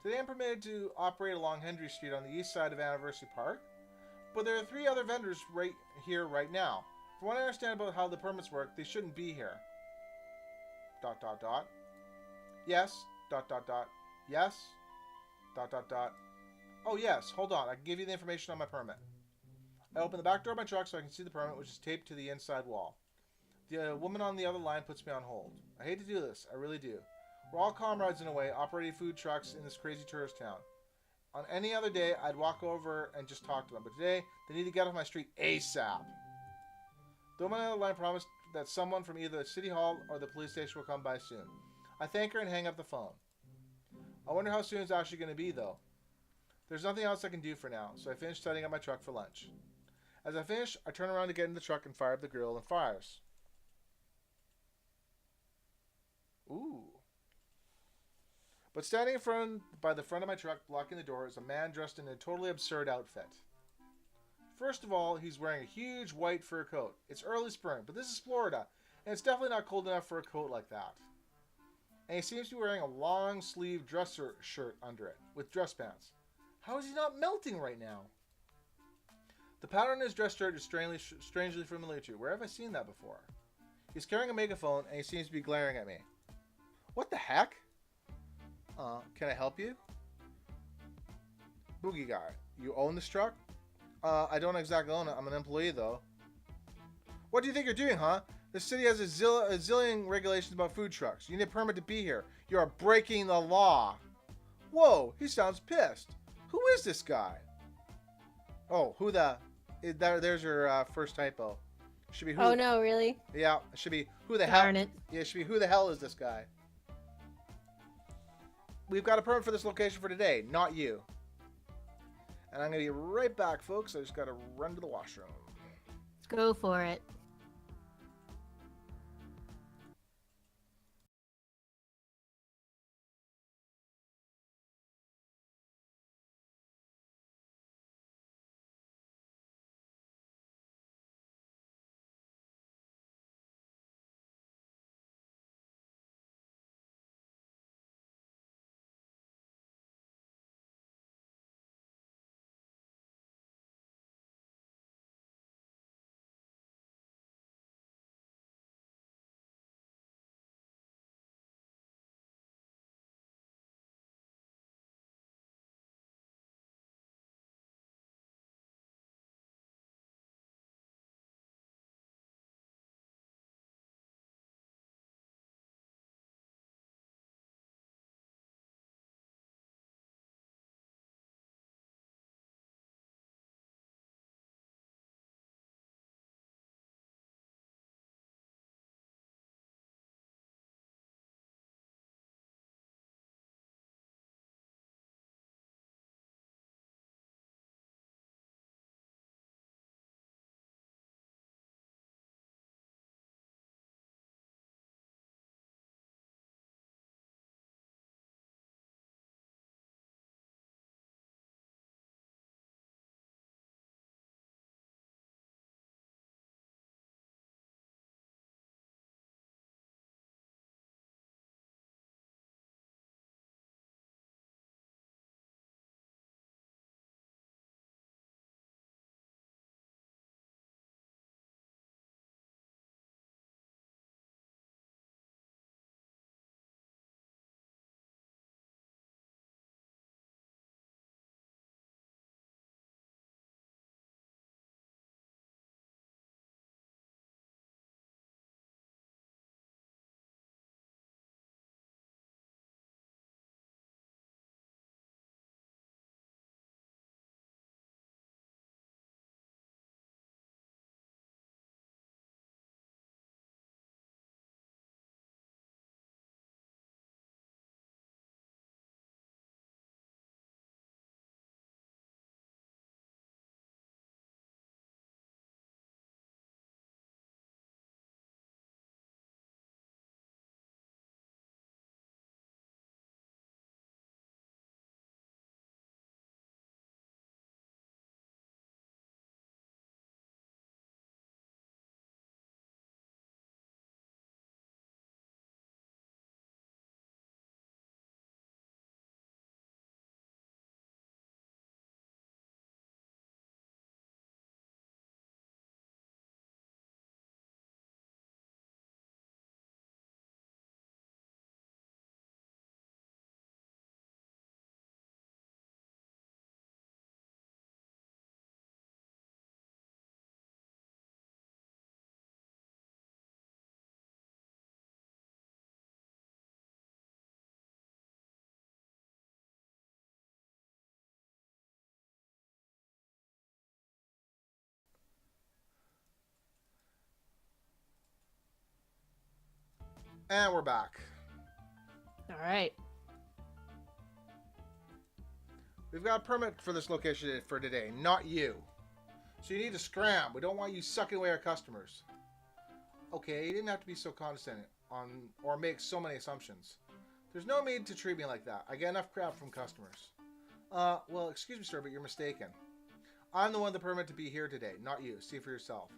Today I'm permitted to operate along Hendry Street on the east side of Anniversary Park, but there are 3 other vendors right here right now. From what I understand about how the permits work, they shouldn't be here. ... Yes. ... Yes. ... Oh yes, hold on, I can give you the information on my permit. I open the back door of my truck so I can see the permit, which is taped to the inside wall. The woman on the other line puts me on hold. I hate to do this, I really do. We're all comrades in a way, operating food trucks in this crazy tourist town. On any other day, I'd walk over and just talk to them, but today, they need to get off my street ASAP. The woman on the other line promised that someone from either the city hall or the police station will come by soon. I thank her and hang up the phone. I wonder how soon it's actually going to be, though. There's nothing else I can do for now, so I finish setting up my truck for lunch. As I finish, I turn around to get in the truck and fire up the grill and fires. Ooh. But standing by the front of my truck, blocking the door, is a man dressed in a totally absurd outfit. First of all, he's wearing a huge white fur coat. It's early spring, but this is Florida, and it's definitely not cold enough for a coat like that. And he seems to be wearing a long sleeve dress shirt under it, with dress pants. How is he not melting right now? The pattern on his dress shirt is strangely familiar to you. Where have I seen that before? He's carrying a megaphone, and he seems to be glaring at me. What the heck? Can I help you? Boogie guy, you own this truck? I don't exactly own it. I'm an employee, though. What do you think you're doing, huh? The city has a zillion regulations about food trucks. You need a permit to be here. You are breaking the law. Whoa, he sounds pissed. Who is this guy? Oh, who the... There's your first typo. Should be who... Oh, no, really? Yeah, it should be who the hell... Darn it. Yeah, it should be who the hell is this guy? We've got a permit for this location for today, not you. And I'm going to be right back, folks. I just got to run to the washroom. Let's go for it. And we're back. All right. We've got a permit for this location for today, not you. So you need to scram. We don't want you sucking away our customers. Okay, you didn't have to be so condescending or make so many assumptions. There's no need to treat me like that. I get enough crap from customers. Well, excuse me, sir, but you're mistaken. I'm the one with the permit to be here today, not you. See for yourself.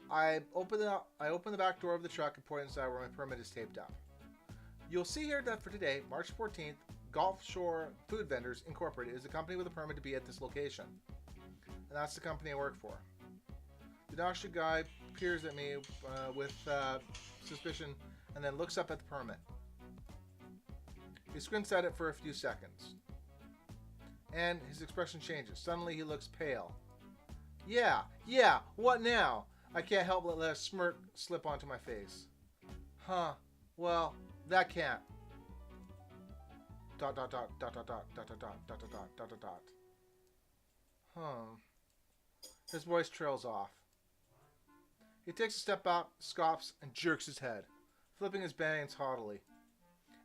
I open the back door of the truck and point inside where my permit is taped up. You'll see here that for today, March 14th, Gulf Shore Food Vendors Incorporated is the company with a permit to be at this location. And that's the company I work for. The obnoxious guy peers at me with suspicion and then looks up at the permit. He squints at it for a few seconds. And his expression changes. Suddenly he looks pale. Yeah, what now? I can't help but let a smirk slip onto my face. Huh, well, that can't. ... His voice trails off. He takes a step back, scoffs, and jerks his head, flipping his bangs haughtily.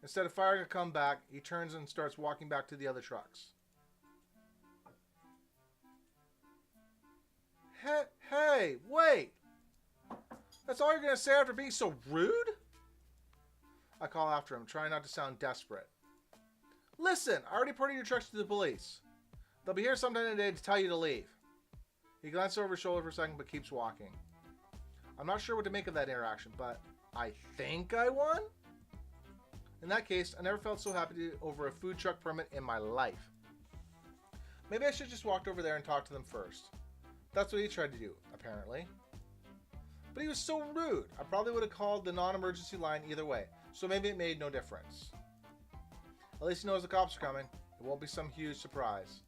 Instead of firing a comeback, he turns and starts walking back to the other trucks. Hey, wait! That's all you're going to say after being so rude? I call after him, trying not to sound desperate. Listen, I already reported your trucks to the police. They'll be here sometime today to tell you to leave. He glances over his shoulder for a second, but keeps walking. I'm not sure what to make of that interaction, but I think I won? In that case, I never felt so happy over a food truck permit in my life. Maybe I should just walked over there and talked to them first. That's what he tried to do, apparently. But he was so rude. I probably would have called the non-emergency line either way, so maybe it made no difference. At least he knows the cops are coming. It won't be some huge surprise.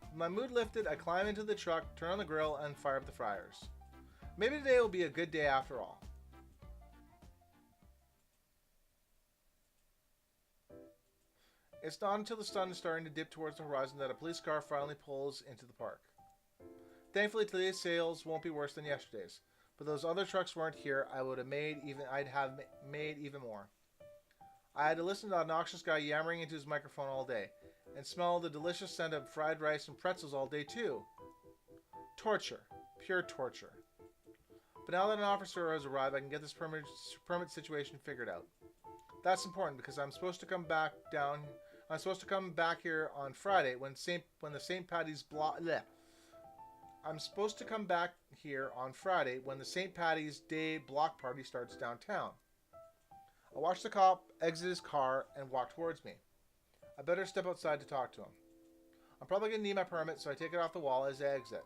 With my mood lifted, I climb into the truck, turn on the grill, and fire up the fryers. Maybe today will be a good day after all. It's not until the sun is starting to dip towards the horizon that a police car finally pulls into the park. Thankfully, today's sales won't be worse than yesterday's. But those other trucks weren't here. I'd have made even more. I had to listen to the obnoxious guy yammering into his microphone all day, and smell the delicious scent of fried rice and pretzels all day too. Torture, pure torture. But now that an officer has arrived, I can get this permit situation figured out. That's important because I'm supposed to come back here on Friday when the St. Patty's I'm supposed to come back here on Friday when the St. Patty's Day block party starts downtown. I watch the cop exit his car and walk towards me. I better step outside to talk to him. I'm probably going to need my permit, so I take it off the wall as I exit.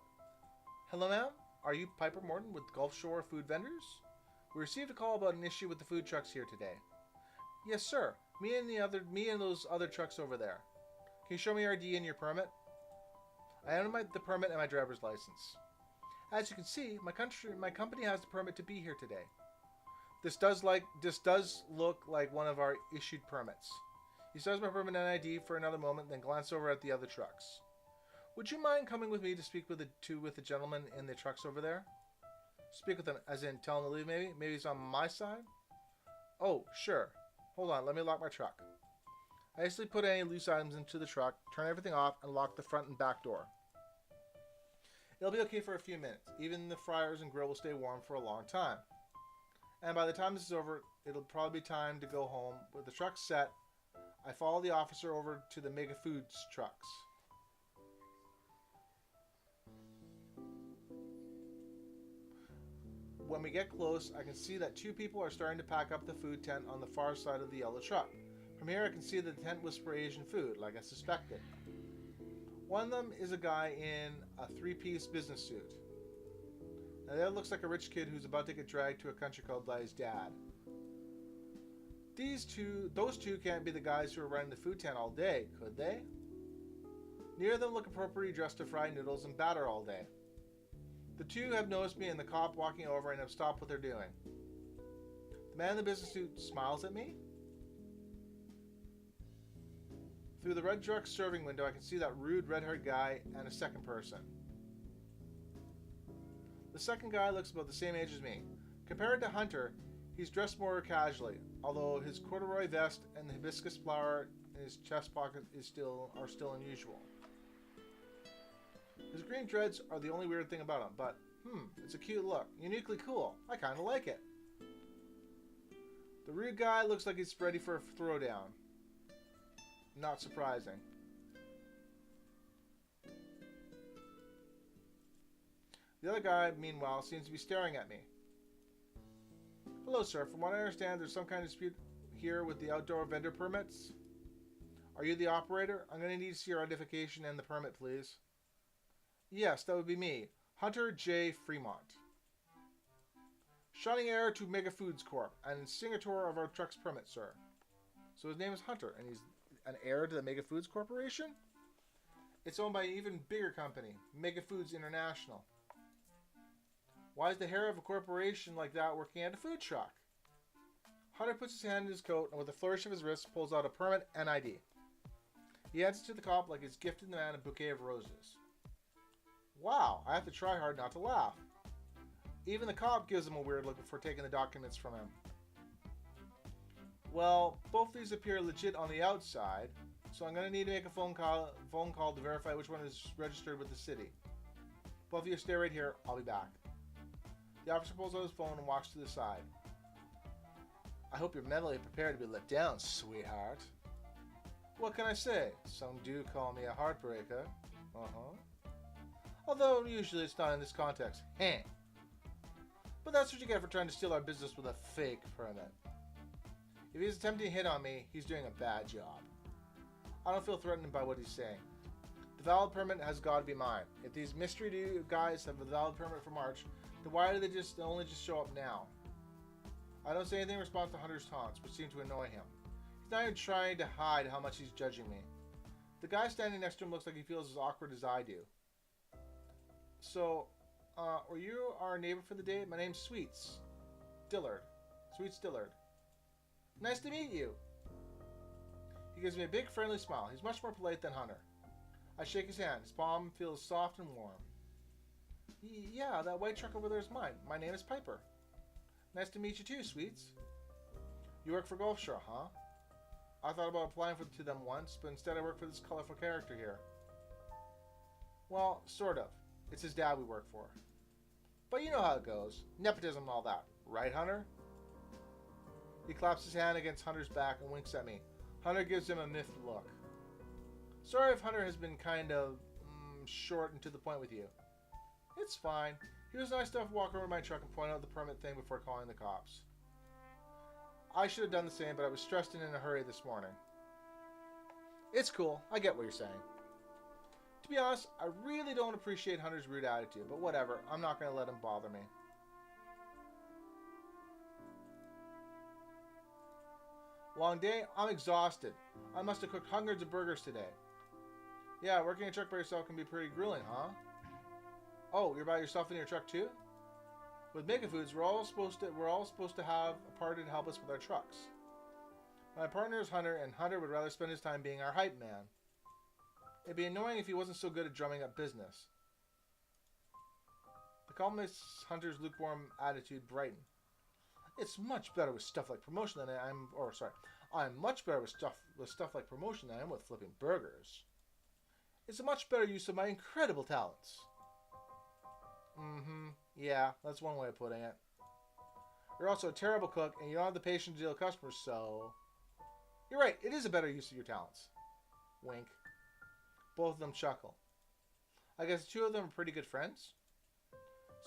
Hello, ma'am? Are you Piper Morton with Gulf Shore Food Vendors? We received a call about an issue with the food trucks here today. Yes, sir. Me and those other trucks over there. Can you show me your ID and your permit? I own the permit and my driver's license. As you can see, my company has the permit to be here today. This does look like one of our issued permits. He studies my permit and ID for another moment, then glances over at the other trucks. Would you mind coming with me to speak with the gentleman in the trucks over there? Speak with them, as in tell him to leave maybe? Maybe he's on my side? Oh, sure. Hold on, let me lock my truck. I hastily put any loose items into the truck, turn everything off, and lock the front and back door. It'll be okay for a few minutes. Even the fryers and grill will stay warm for a long time. And by the time this is over, it'll probably be time to go home. With the truck set, I follow the officer over to the Mega Foods trucks. When we get close, I can see that two people are starting to pack up the food tent on the far side of the yellow truck. From here, I can see that the tent was for Asian food, like I suspected. One of them is a guy in a three-piece business suit. Now that looks like a rich kid who's about to get dragged to a country club by his dad. Those two can't be the guys who are running the food tent all day, could they? Neither of them look appropriately dressed to fry noodles and batter all day. The two have noticed me and the cop walking over and have stopped what they're doing. The man in the business suit smiles at me. Through the red truck serving window, I can see that rude red-haired guy and a second person. The second guy looks about the same age as me. Compared to Hunter, he's dressed more casually, although his corduroy vest and the hibiscus flower in his chest pocket are still unusual. His green dreads are the only weird thing about him, but, it's a cute look. Uniquely cool. I kinda like it. The rude guy looks like he's ready for a throwdown. Not surprising. The other guy, meanwhile, seems to be staring at me. Hello, sir. From what I understand, there's some kind of dispute here with the outdoor vendor permits. Are you the operator? I'm going to need to see your identification and the permit, please. Yes, that would be me. Hunter J. Fremont. Shining heir to Mega Foods Corp. and signator of our truck's permit, sir. So his name is Hunter, and he's an heir to the Mega Foods Corporation? It's owned by an even bigger company, Mega Foods International. Why is the heir of a corporation like that working at a food truck? Hunter puts his hand in his coat and with a flourish of his wrist pulls out a permit and ID. He hands it to the cop like he's gifting the man a bouquet of roses. Wow, I have to try hard not to laugh. Even the cop gives him a weird look before taking the documents from him. Well, both these appear legit on the outside, so I'm going to need to make a phone call to verify which one is registered with the city. Both of you stay right here, I'll be back. The officer pulls out his phone and walks to the side. I hope you're mentally prepared to be let down, sweetheart. What can I say? Some do call me a heartbreaker. Although usually it's not in this context. Heh. But that's what you get for trying to steal our business with a fake permit. If he's attempting to hit on me, he's doing a bad job. I don't feel threatened by what he's saying. The valid permit has got to be mine. If these mystery guys have a valid permit for March, then why do they only just show up now? I don't say anything in response to Hunter's taunts, which seem to annoy him. He's not even trying to hide how much he's judging me. The guy standing next to him looks like he feels as awkward as I do. So, were you our neighbor for the day? My name's Sweets. Dillard. Sweets Dillard. Nice to meet you. He gives me a big friendly smile. He's much more polite than Hunter. I shake his hand. His palm feels soft and warm. Yeah, that white truck over there is mine. My name is Piper. Nice to meet you too, Sweets. You work for Gulf Shore, huh? I thought about applying to them once, but instead I work for this colorful character here. Well, sort of. It's his dad we work for. But you know how it goes. Nepotism and all that. Right, Hunter? He claps his hand against Hunter's back and winks at me. Hunter gives him a miffed look. Sorry if Hunter has been kind of short and to the point with you. It's fine. He was nice enough to walk over to my truck and point out the permit thing before calling the cops. I should have done the same, but I was stressed and in a hurry this morning. It's cool. I get what you're saying. To be honest, I really don't appreciate Hunter's rude attitude, but whatever. I'm not going to let him bother me. Long day? I'm exhausted. I must have cooked hundreds of burgers today. Yeah, working a truck by yourself can be pretty grueling, huh? Oh, you're by yourself in your truck too? With Mega Foods, we're all supposed to have a partner to help us with our trucks. My partner is Hunter, and Hunter would rather spend his time being our hype man. It'd be annoying if he wasn't so good at drumming up business. The comment makes Hunter's lukewarm attitude brighten. It's much better with stuff like promotion than I'm much better with stuff like promotion than I am with flipping burgers. It's a much better use of my incredible talents. Yeah, that's one way of putting it. You're also a terrible cook, and you don't have the patience to deal with customers, so... You're right, it is a better use of your talents. Wink. Both of them chuckle. I guess the two of them are pretty good friends.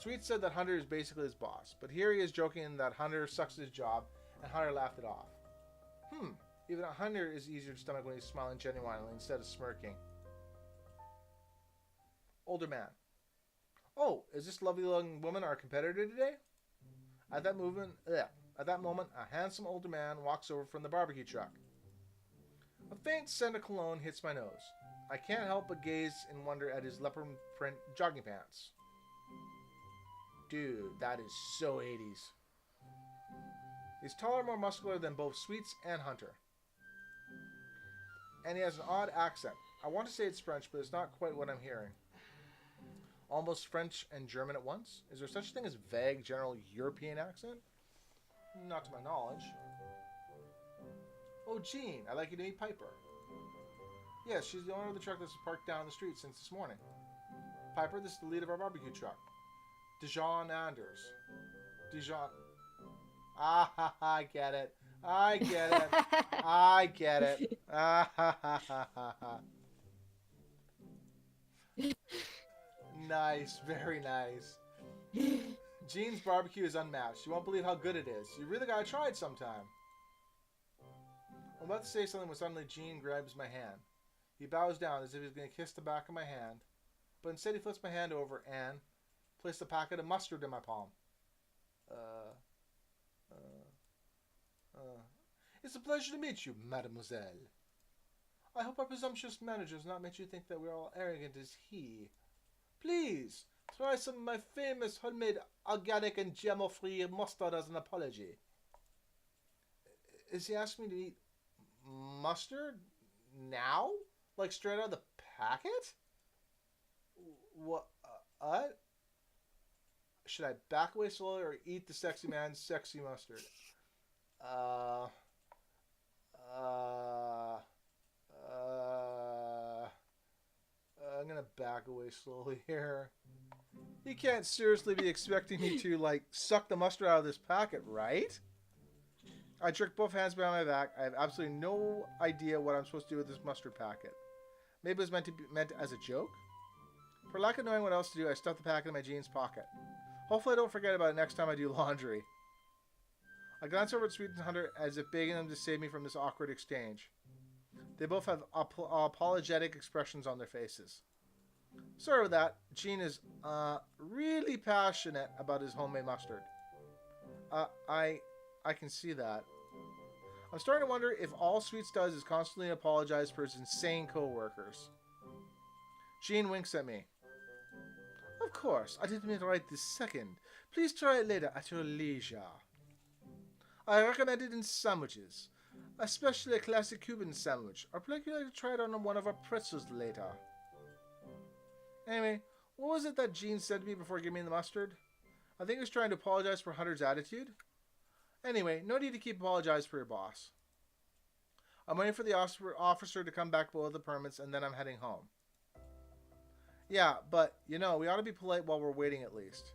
Sweet said that Hunter is basically his boss, but here he is joking that Hunter sucks at his job, and Hunter laughed it off. Even Hunter is easier to stomach when he's smiling genuinely instead of smirking. Older man. Oh, is this lovely young woman our competitor today? At that moment, a handsome older man walks over from the barbecue truck. A faint scent of cologne hits my nose. I can't help but gaze in wonder at his leopard print jogging pants. Dude, that is so 80s. He's taller, more muscular than both Sweets and Hunter. And he has an odd accent. I want to say it's French, but it's not quite what I'm hearing. Almost French and German at once? Is there such a thing as vague, general European accent? Not to my knowledge. Oh, Jean, I'd like you to meet Piper. Yes, she's the owner of the truck that's parked down the street since this morning. Piper, this is the lead of our barbecue truck. Dijon Anders. Dijon... I get it. I get it. I get it. Nice, very nice. Gene's barbecue is unmatched. You won't believe how good it is. You really gotta try it sometime. I'm about to say something when suddenly Gene grabs my hand. He bows down as if he's going to kiss the back of my hand, but instead he flips my hand over and places a packet of mustard in my palm. It's a pleasure to meet you, mademoiselle. I hope our presumptuous manager has not made you think that we're all arrogant as he. Please, try some of my famous homemade organic and GMO-free mustard as an apology. Is he asking me to eat mustard now? Like straight out of the packet? What? Should I back away slowly or eat the sexy man's sexy mustard? I'm gonna back away slowly here. He can't seriously be expecting me to, like, suck the mustard out of this packet, right? I jerk both hands behind my back. I have absolutely no idea what I'm supposed to do with this mustard packet. Maybe it was meant as a joke? For lack of knowing what else to do, I stuff the packet in my jeans pocket. Hopefully I don't forget about it next time I do laundry. I glance over at Sweet and Hunter as if begging them to save me from this awkward exchange. They both have apologetic expressions on their faces. Sorry about that. Gene is really passionate about his homemade mustard. I can see that. I'm starting to wonder if all Sweets does is constantly apologize for his insane co-workers. Gene winks at me. Of course, I didn't mean it right this second. Please try it later at your leisure. I recommend it in sandwiches, especially a classic Cuban sandwich, or would you like to try it on one of our pretzels later? Anyway, what was it that Gene said to me before giving me the mustard? I think he was trying to apologize for Hunter's attitude. Anyway, no need to keep apologizing for your boss. I'm waiting for the officer to come back with the permits, and then I'm heading home. Yeah, but, you know, we ought to be polite while we're waiting at least.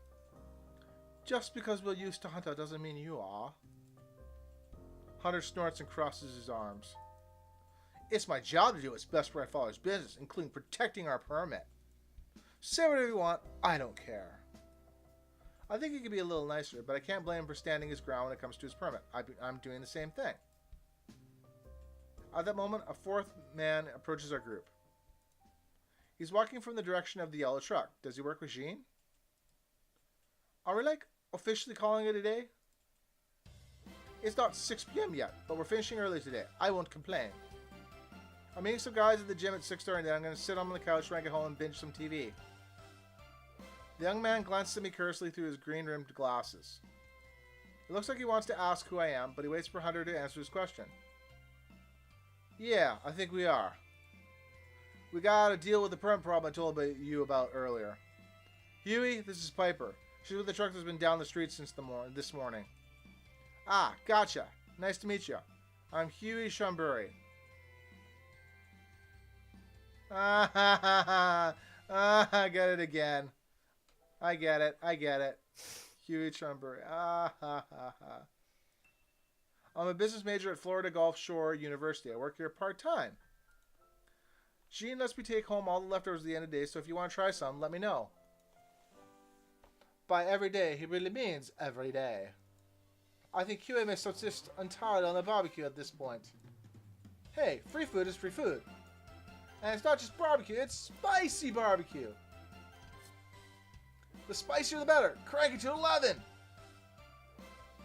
Just because we're used to Hunter doesn't mean you are. Hunter snorts and crosses his arms. It's my job to do what's best for my father's business, including protecting our permit. Say whatever you want, I don't care. I think he could be a little nicer, but I can't blame him for standing his ground when it comes to his permit. I'm doing the same thing. At that moment, a fourth man approaches our group. He's walking from the direction of the yellow truck. Does he work with Jean? Are we, like, officially calling it a day? It's not 6 p.m. yet, but we're finishing early today. I won't complain. I'm meeting some guys at the gym at 6:30, and then I'm going to sit on the couch when I get home and binge some TV. The young man glances at me curiously through his green-rimmed glasses. It looks like he wants to ask who I am, but he waits for Hunter to answer his question. Yeah, I think we are. We gotta deal with the permit problem I told you about earlier. Huey, this is Piper. She's with the truck that's been down the street since this morning. Ah, gotcha. Nice to meet you. I'm Huey Shumbury. I get it again. I get it. Huey Shumbury. I'm a business major at Florida Gulf Shore University. I work here part-time. Jean lets me take home all the leftovers at the end of the day, so if you want to try some, let me know. By every day, he really means every day. I think Huey may subsist entirely on the barbecue at this point. Hey, free food is free food. And it's not just barbecue, it's spicy barbecue. The spicier the better. Crank it to 11.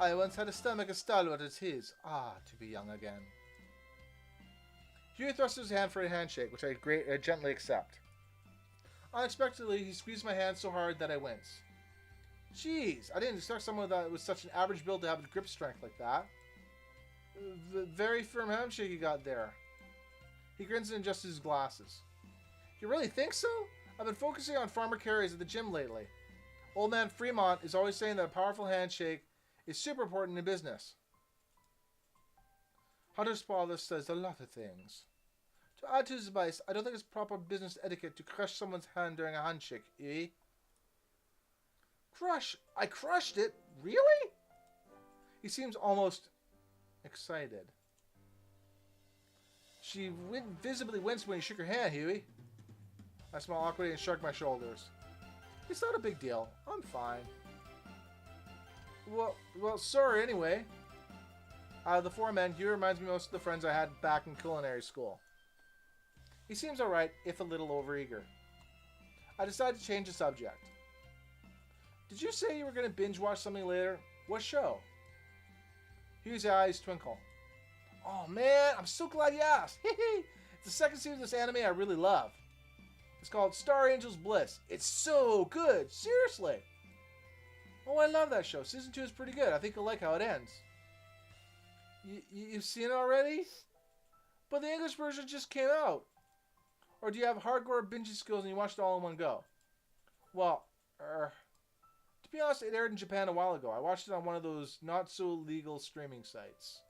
I once had a stomach as stalwart as his. Ah, to be young again. Huey thrusts his hand for a handshake, which I gently accept. Unexpectedly, he squeezed my hand so hard that I wince. Jeez, I didn't expect someone that was such an average build to have a grip strength like that. Very firm handshake you got there. He grins and adjusts his glasses. You really think so? I've been focusing on farmer carries at the gym lately. Old man Fremont is always saying that a powerful handshake is super important in business. Hunter's father says a lot of things. To add to his advice, I don't think it's proper business etiquette to crush someone's hand during a handshake, eh? Crush? I crushed it? Really? He seems almost excited. She visibly winced when he shook her hand, Huey. I smiled awkwardly and shrugged my shoulders. It's not a big deal. I'm fine. Well, sorry anyway. Out of the four men, Hugh reminds me most of the friends I had back in culinary school. He seems alright, if a little overeager. I decided to change the subject. Did you say you were going to binge watch something later? What show? Hugh's eyes twinkle. Oh man, I'm so glad you asked. It's the second season of this anime I really love. It's called Star Angel's Bliss. It's so good, seriously. Oh, I love that show. Season 2 is pretty good. I think you'll like how it ends. You've seen it already? But the English version just came out. Or do you have hardcore binging skills and you watched it all in one go? Well, to be honest, it aired in Japan a while ago. I watched it on one of those not-so-legal streaming sites.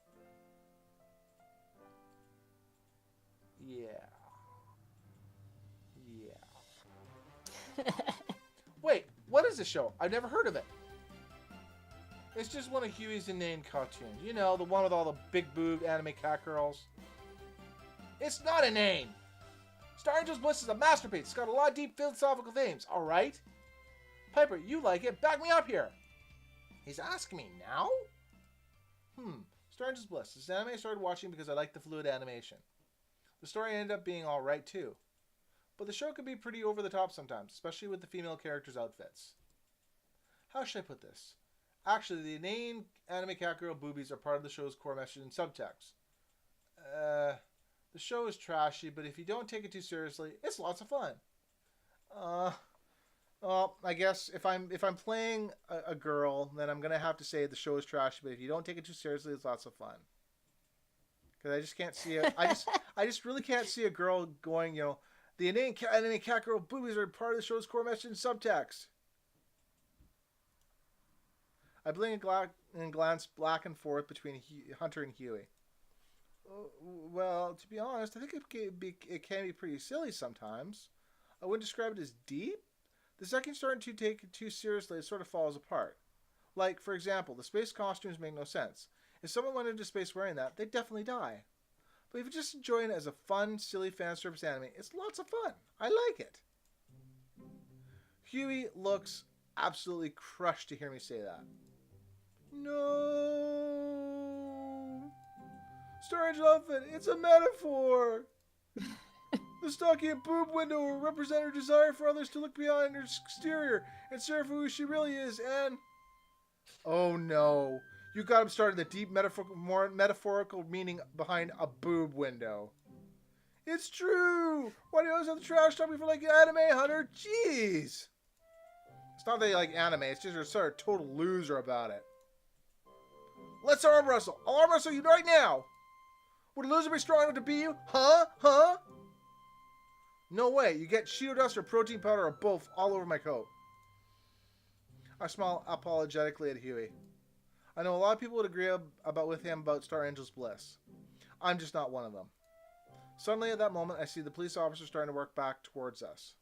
Yeah. Wait, what is this show? I've never heard of it. It's just one of Huey's inane cartoons. You know, the one with all the big-boobed anime cat girls. It's not inane. Star Angel's Bliss is a masterpiece. It's got a lot of deep philosophical themes. All right? Piper, you like it. Back me up here. He's asking me now? Star Angel's Bliss. This anime I started watching because I like the fluid animation. The story ended up being alright too. But the show can be pretty over the top sometimes, especially with the female characters' outfits. How should I put this? Actually, the inane anime cat girl boobies are part of the show's core message and subtext. The show is trashy, but if you don't take it too seriously, it's lots of fun. Well, I guess if I'm playing a girl, then I'm gonna have to say the show is trashy, but if you don't take it too seriously, it's lots of fun. Because I just can't see it. I just really can't see a girl going, you know, the inane anime cat girl boobies are part of the show's core message and subtext. I blink and glance back and forth between Hunter and Huey. Well, to be honest, I think it can be pretty silly sometimes. I wouldn't describe it as deep. The second you start to take it too seriously, it sort of falls apart. Like, for example, the space costumes make no sense. If someone went into space wearing that, they'd definitely die. But if you're just enjoying it as a fun, silly fan service anime, it's lots of fun. I like it. Huey looks absolutely crushed to hear me say that. No. Star Angel outfit, it's a metaphor. The stocky and boob window will represent her desire for others to look beyond her exterior and see her for who she really is, and... Oh no. You got him started the deep more metaphorical meaning behind a boob window. It's true! Why do you always have to trash talk me for like anime, Hunter? Jeez! It's not that you like anime, it's just you're sort of a total loser about it. Let's arm wrestle! I'll arm wrestle you right now! Would a loser be strong enough to beat you? Huh? No way. You get Cheeto dust or protein powder or both all over my coat. I smile apologetically at Huey. I know a lot of people would agree with him about Star Angel's Bliss. I'm just not one of them. Suddenly at that moment, I see the police officer starting to work back towards us.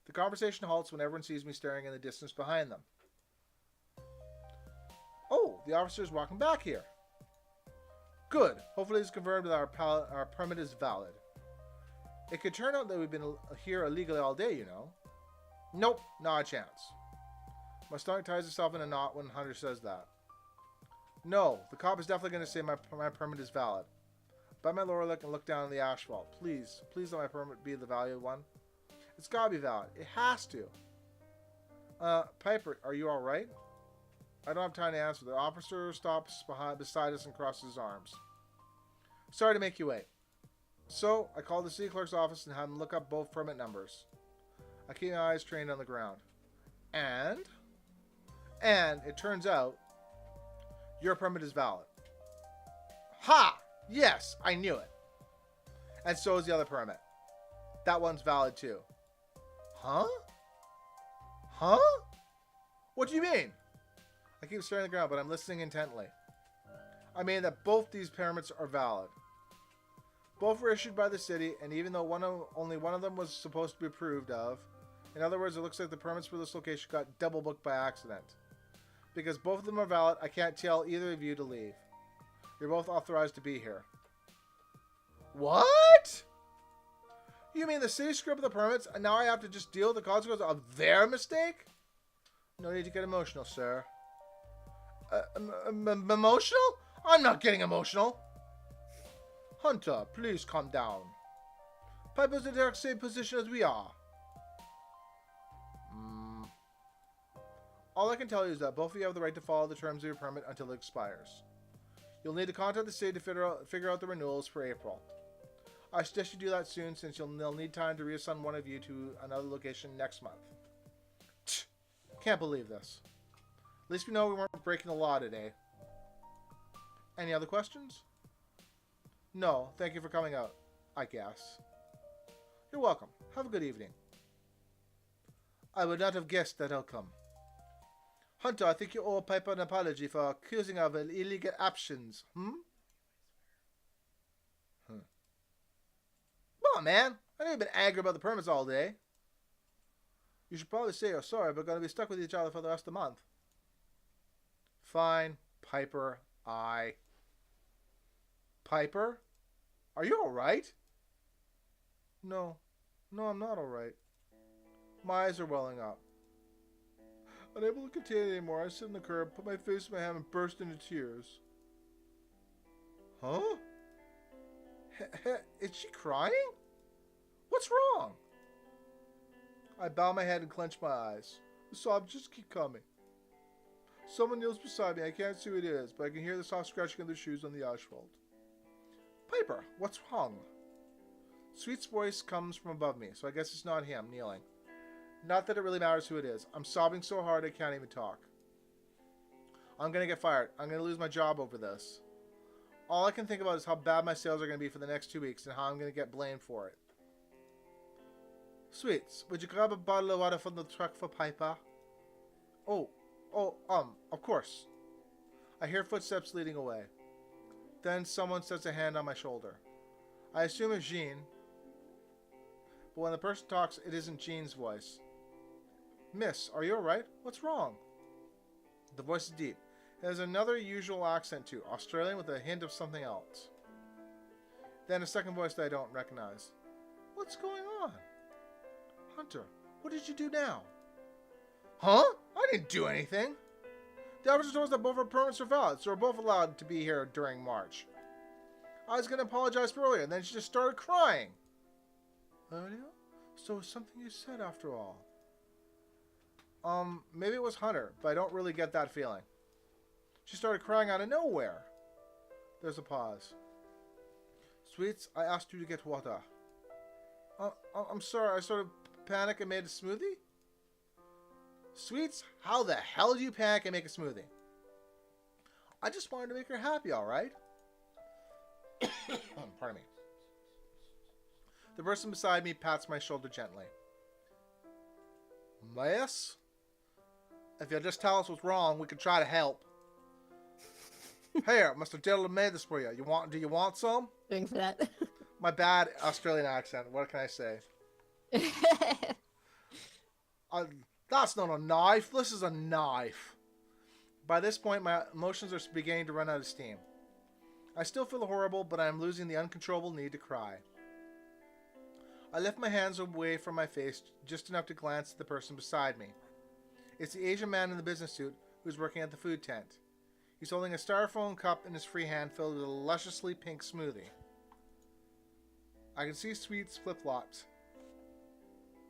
The conversation halts when everyone sees me staring in the distance behind them. Oh, the officer is walking back here. Good. Hopefully it's confirmed that our permit is valid. It could turn out that we've been here illegally all day, you know. Nope, not a chance. My stomach ties itself in a knot when Hunter says that. No, the cop is definitely going to say my permit is valid. Bite my lower lip and look down on the asphalt. Please let my permit be the valued one. It's got to be valid. It has to. Piper, are you alright? I don't have time to answer. The officer stops beside us and crosses his arms. Sorry to make you wait. So, I called the city clerk's office and had him look up both permit numbers. I keep my eyes trained on the ground. And it turns out, your permit is valid. Ha! Yes, I knew it. And so is the other permit. That one's valid too. Huh? What do you mean? I keep staring at the ground, but I'm listening intently. I mean that both these permits are valid. Both were issued by the city, and even though only one of them was supposed to be approved of, in other words, it looks like the permits for this location got double booked by accident. Because both of them are valid, I can't tell either of you to leave. You're both authorized to be here. What? You mean the city screwed up the permits, and now I have to just deal with the consequences of their mistake? No need to get emotional, sir. Emotional? I'm not getting emotional. Hunter, please calm down. Piper's in the exact same position as we are. All I can tell you is that both of you have the right to follow the terms of your permit until it expires. You'll need to contact the city to figure out the renewals for April. I suggest you do that soon, since they'll need time to reassign one of you to another location next month. Can't believe this. At least we know we weren't breaking the law today. Any other questions? No, thank you for coming out, I guess. You're welcome. Have a good evening. I would not have guessed that outcome. Hunter, I think you owe Piper an apology for accusing of illegal actions. Come on, man. I know you've been angry about the permits all day. You should probably say you're sorry, but going to be stuck with each other for the rest of the month. Fine, Piper, Piper? Are you alright? No, I'm not alright. My eyes are welling up. Unable to contain it anymore, I sit on the curb, put my face in my hand, and burst into tears. Huh? Is she crying? What's wrong? I bow my head and clench my eyes. The sobs just keep coming. Someone kneels beside me. I can't see who it is, but I can hear the soft scratching of their shoes on the asphalt. Piper, what's wrong? Sweet's voice comes from above me, so I guess it's not him kneeling. Not that it really matters who it is. I'm sobbing so hard I can't even talk. I'm going to get fired. I'm going to lose my job over this. All I can think about is how bad my sales are going to be for the next 2 weeks and how I'm going to get blamed for it. Sweets, would you grab a bottle of water from the truck for Piper? Of course. I hear footsteps leading away. Then someone sets a hand on my shoulder. I assume it's Jean, but when the person talks, it isn't Jean's voice. Miss, are you alright? What's wrong? The voice is deep. It has another usual accent too, Australian with a hint of something else. Then a second voice that I don't recognize. What's going on? Hunter, what did you do now? Huh? I didn't do anything. The officer told us that both our permits are valid, so we're both allowed to be here during March. I was going to apologize for earlier, and then she just started crying. Earlier? So it was something you said after all. Maybe it was Hunter, but I don't really get that feeling. She started crying out of nowhere. There's a pause. Sweets, I asked you to get water. I'm sorry, I sort of panicked and made a smoothie? Sweets, how the hell do you panic and make a smoothie? I just wanted to make her happy, alright? Pardon me. The person beside me pats my shoulder gently. Miss? If you'll just tell us what's wrong, we can try to help. Here, Mr. Diddler made this for you. Do you want some? Doing for that. My bad Australian accent. What can I say? That's not a knife. This is a knife. By this point, my emotions are beginning to run out of steam. I still feel horrible, but I am losing the uncontrollable need to cry. I lift my hands away from my face just enough to glance at the person beside me. It's the Asian man in the business suit who's working at the food tent. He's holding a styrofoam cup in his free hand filled with a lusciously pink smoothie. I can see Sweet's flip-flops.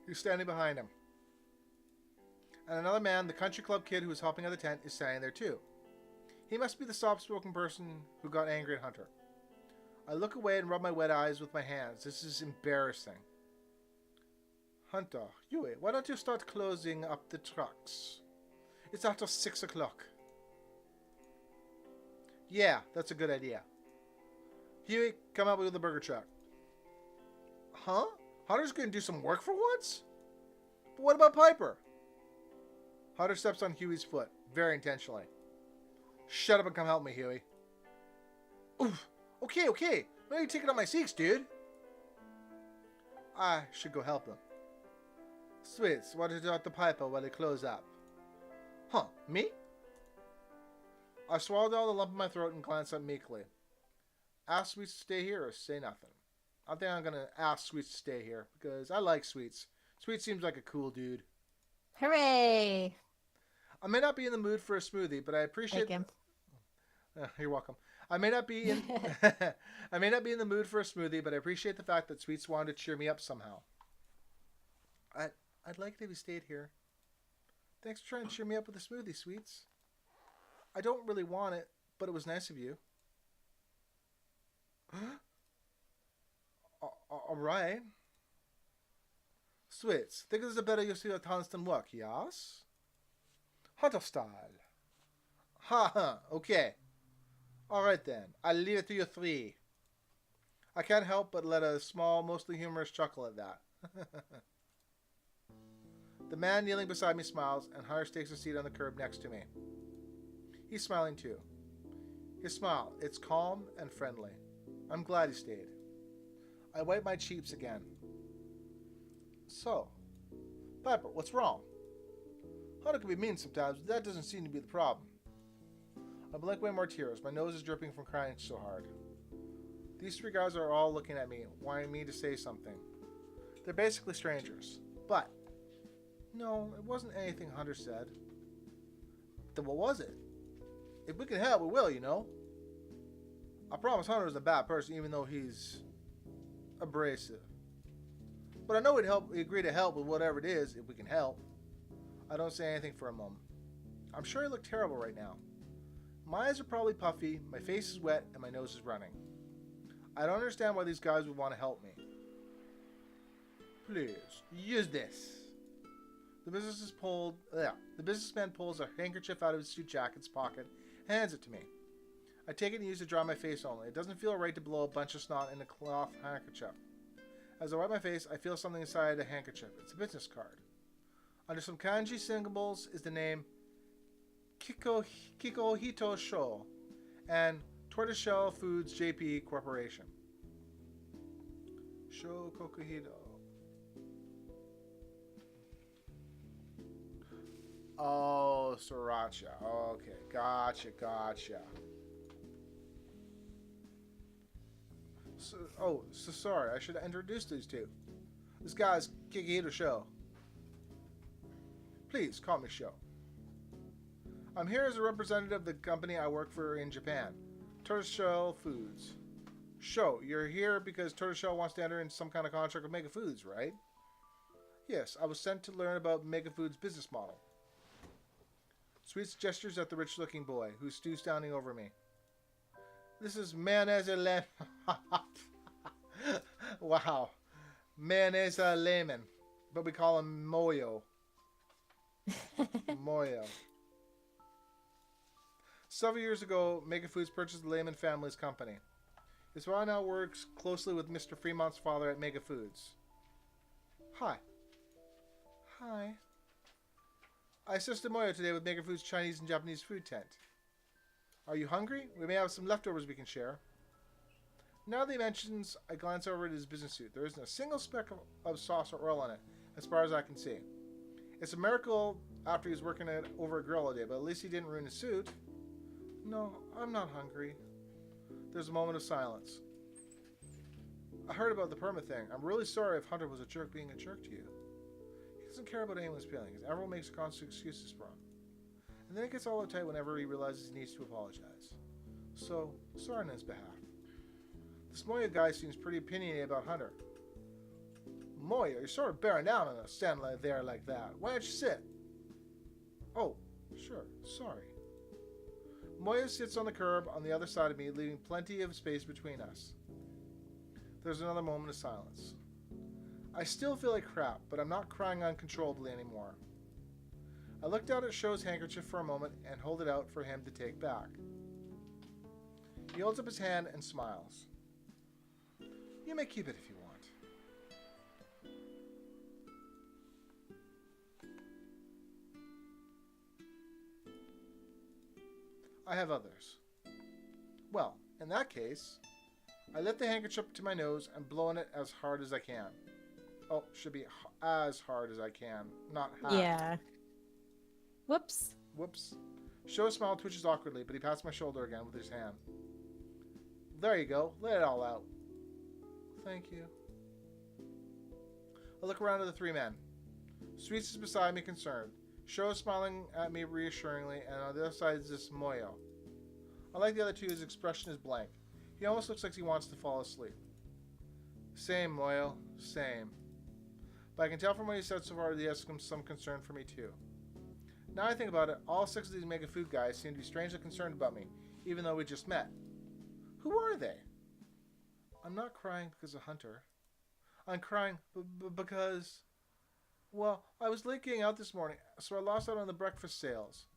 He's standing behind him. And another man, the country club kid who was helping at the tent, is standing there too. He must be the soft-spoken person who got angry at Hunter. I look away and rub my wet eyes with my hands. This is embarrassing. Hunter, Huey, why don't you start closing up the trucks? It's after 6 o'clock. Yeah, that's a good idea. Huey, come out with the burger truck. Huh? Hunter's going to do some work for once? But what about Piper? Hunter steps on Huey's foot, very intentionally. Shut up and come help me, Huey. Oof. Okay. Why are you taking out my seats, dude? I should go help him. Sweets, why did you talk to Piper while he close up? Huh, me? I swallowed all the lump in my throat and glanced up meekly. Ask Sweets to stay here or say nothing. I think I'm gonna ask Sweets to stay here because I like Sweets. Sweets seems like a cool dude. Hooray! I may not be in the mood for a smoothie, but I appreciate. Thank him. You're welcome. I may not be in. I may not be in the mood for a smoothie, but I appreciate the fact that Sweets wanted to cheer me up somehow. I'd like it if you stayed here. Thanks for trying to cheer me up with a smoothie, Sweets. I don't really want it, but it was nice of you. All right. Sweets, think this is a better use of your constant work, yes? Hunter style. Ha ha, okay. Alright then, I'll leave it to you three. I can't help but let a small, mostly humorous chuckle at that. The man kneeling beside me smiles, and Hunter takes a seat on the curb next to me. He's smiling too. His smile, it's calm and friendly. I'm glad he stayed. I wipe my cheeks again. So, Piper, what's wrong? Hunter can be mean sometimes, but that doesn't seem to be the problem. I blink away more tears. My nose is dripping from crying so hard. These three guys are all looking at me, wanting me to say something. They're basically strangers. But, no, it wasn't anything Hunter said. Then what was it? If we can help, we will, you know. I promise Hunter isn't a bad person, even though he's abrasive. But I know he'd agree to help with whatever it is, if we can help. I don't say anything for a moment. I'm sure I look terrible right now. My eyes are probably puffy, my face is wet, and my nose is running. I don't understand why these guys would want to help me. Please, use this. The businessman pulls a handkerchief out of his suit jacket's pocket and hands it to me. I take it and use it to dry my face only. It doesn't feel right to blow a bunch of snot in a cloth handkerchief. As I wipe my face, I feel something inside the handkerchief. It's a business card. Under some kanji symbols is the name Kikohito Sho and Tortoiseshell Foods JP Corporation. Sho Kokuhito. Oh, Sriracha. Okay, gotcha. So sorry. I should have introduced these two. This guy's Kikihito Sho. Please, call me Sho. I'm here as a representative of the company I work for in Japan, Tortoiseshell Foods. Sho, you're here because Tortoiseshell wants to enter into some kind of contract with Mega Foods, right? Yes, I was sent to learn about Mega Foods' business model. Sweets gestures at the rich-looking boy, who's standing over me. This is mayonnaise lemon. Wow. Mayonnaise lemon. But we call him Moyo. Moyo. Several years ago, Mega Foods purchased the Lehman family's company. His father now works closely with Mr. Fremont's father at Mega Foods. Hi. I assisted Moyo today with Mega Foods' Chinese and Japanese food tent. Are you hungry? We may have some leftovers we can share. Now that he mentions, I glance over at his business suit. There isn't a single speck of sauce or oil on it, as far as I can see. It's a miracle after he was working over a grill all day, but at least he didn't ruin his suit. No, I'm not hungry. There's a moment of silence. I heard about the permit thing. I'm really sorry if Hunter was a jerk being a jerk to you. He doesn't care about anyone's feelings. Everyone makes constant excuses for him. And then it gets all uptight whenever he realizes he needs to apologize. So, sorry on his behalf. This Moya guy seems pretty opinionated about Hunter. Moya, you're sort of bearing down on us, standing there like that. Why don't you sit? Oh, sure, sorry. Moya sits on the curb on the other side of me, leaving plenty of space between us. There's another moment of silence. I still feel like crap, but I'm not crying uncontrollably anymore. I look down at Sho's handkerchief for a moment and hold it out for him to take back. He holds up his hand and smiles. You may keep it if you want. I have others. Well, in that case, I lift the handkerchiep to my nose and blow on it as hard as I can. Oh, should be as hard as I can, not half. Yeah. Whoops. Whoops. Sho's smile twitches awkwardly, but he pats my shoulder again with his hand. There you go. Let it all out. thank you. I look around at the three men. Sweets is beside me, concerned. Sho is smiling at me reassuringly, and on the other side is this Moyo. Unlike the other two, his expression is blank. He almost looks like he wants to fall asleep. Same, Moyo. Same. But I can tell from what he said so far that he has some concern for me, too. Now I think about it, all 6 of these mega food guys seem to be strangely concerned about me, even though we just met. Who are they? I'm not crying because of Hunter. I'm crying because... Well, I was late getting out this morning, so I lost out on the breakfast sales.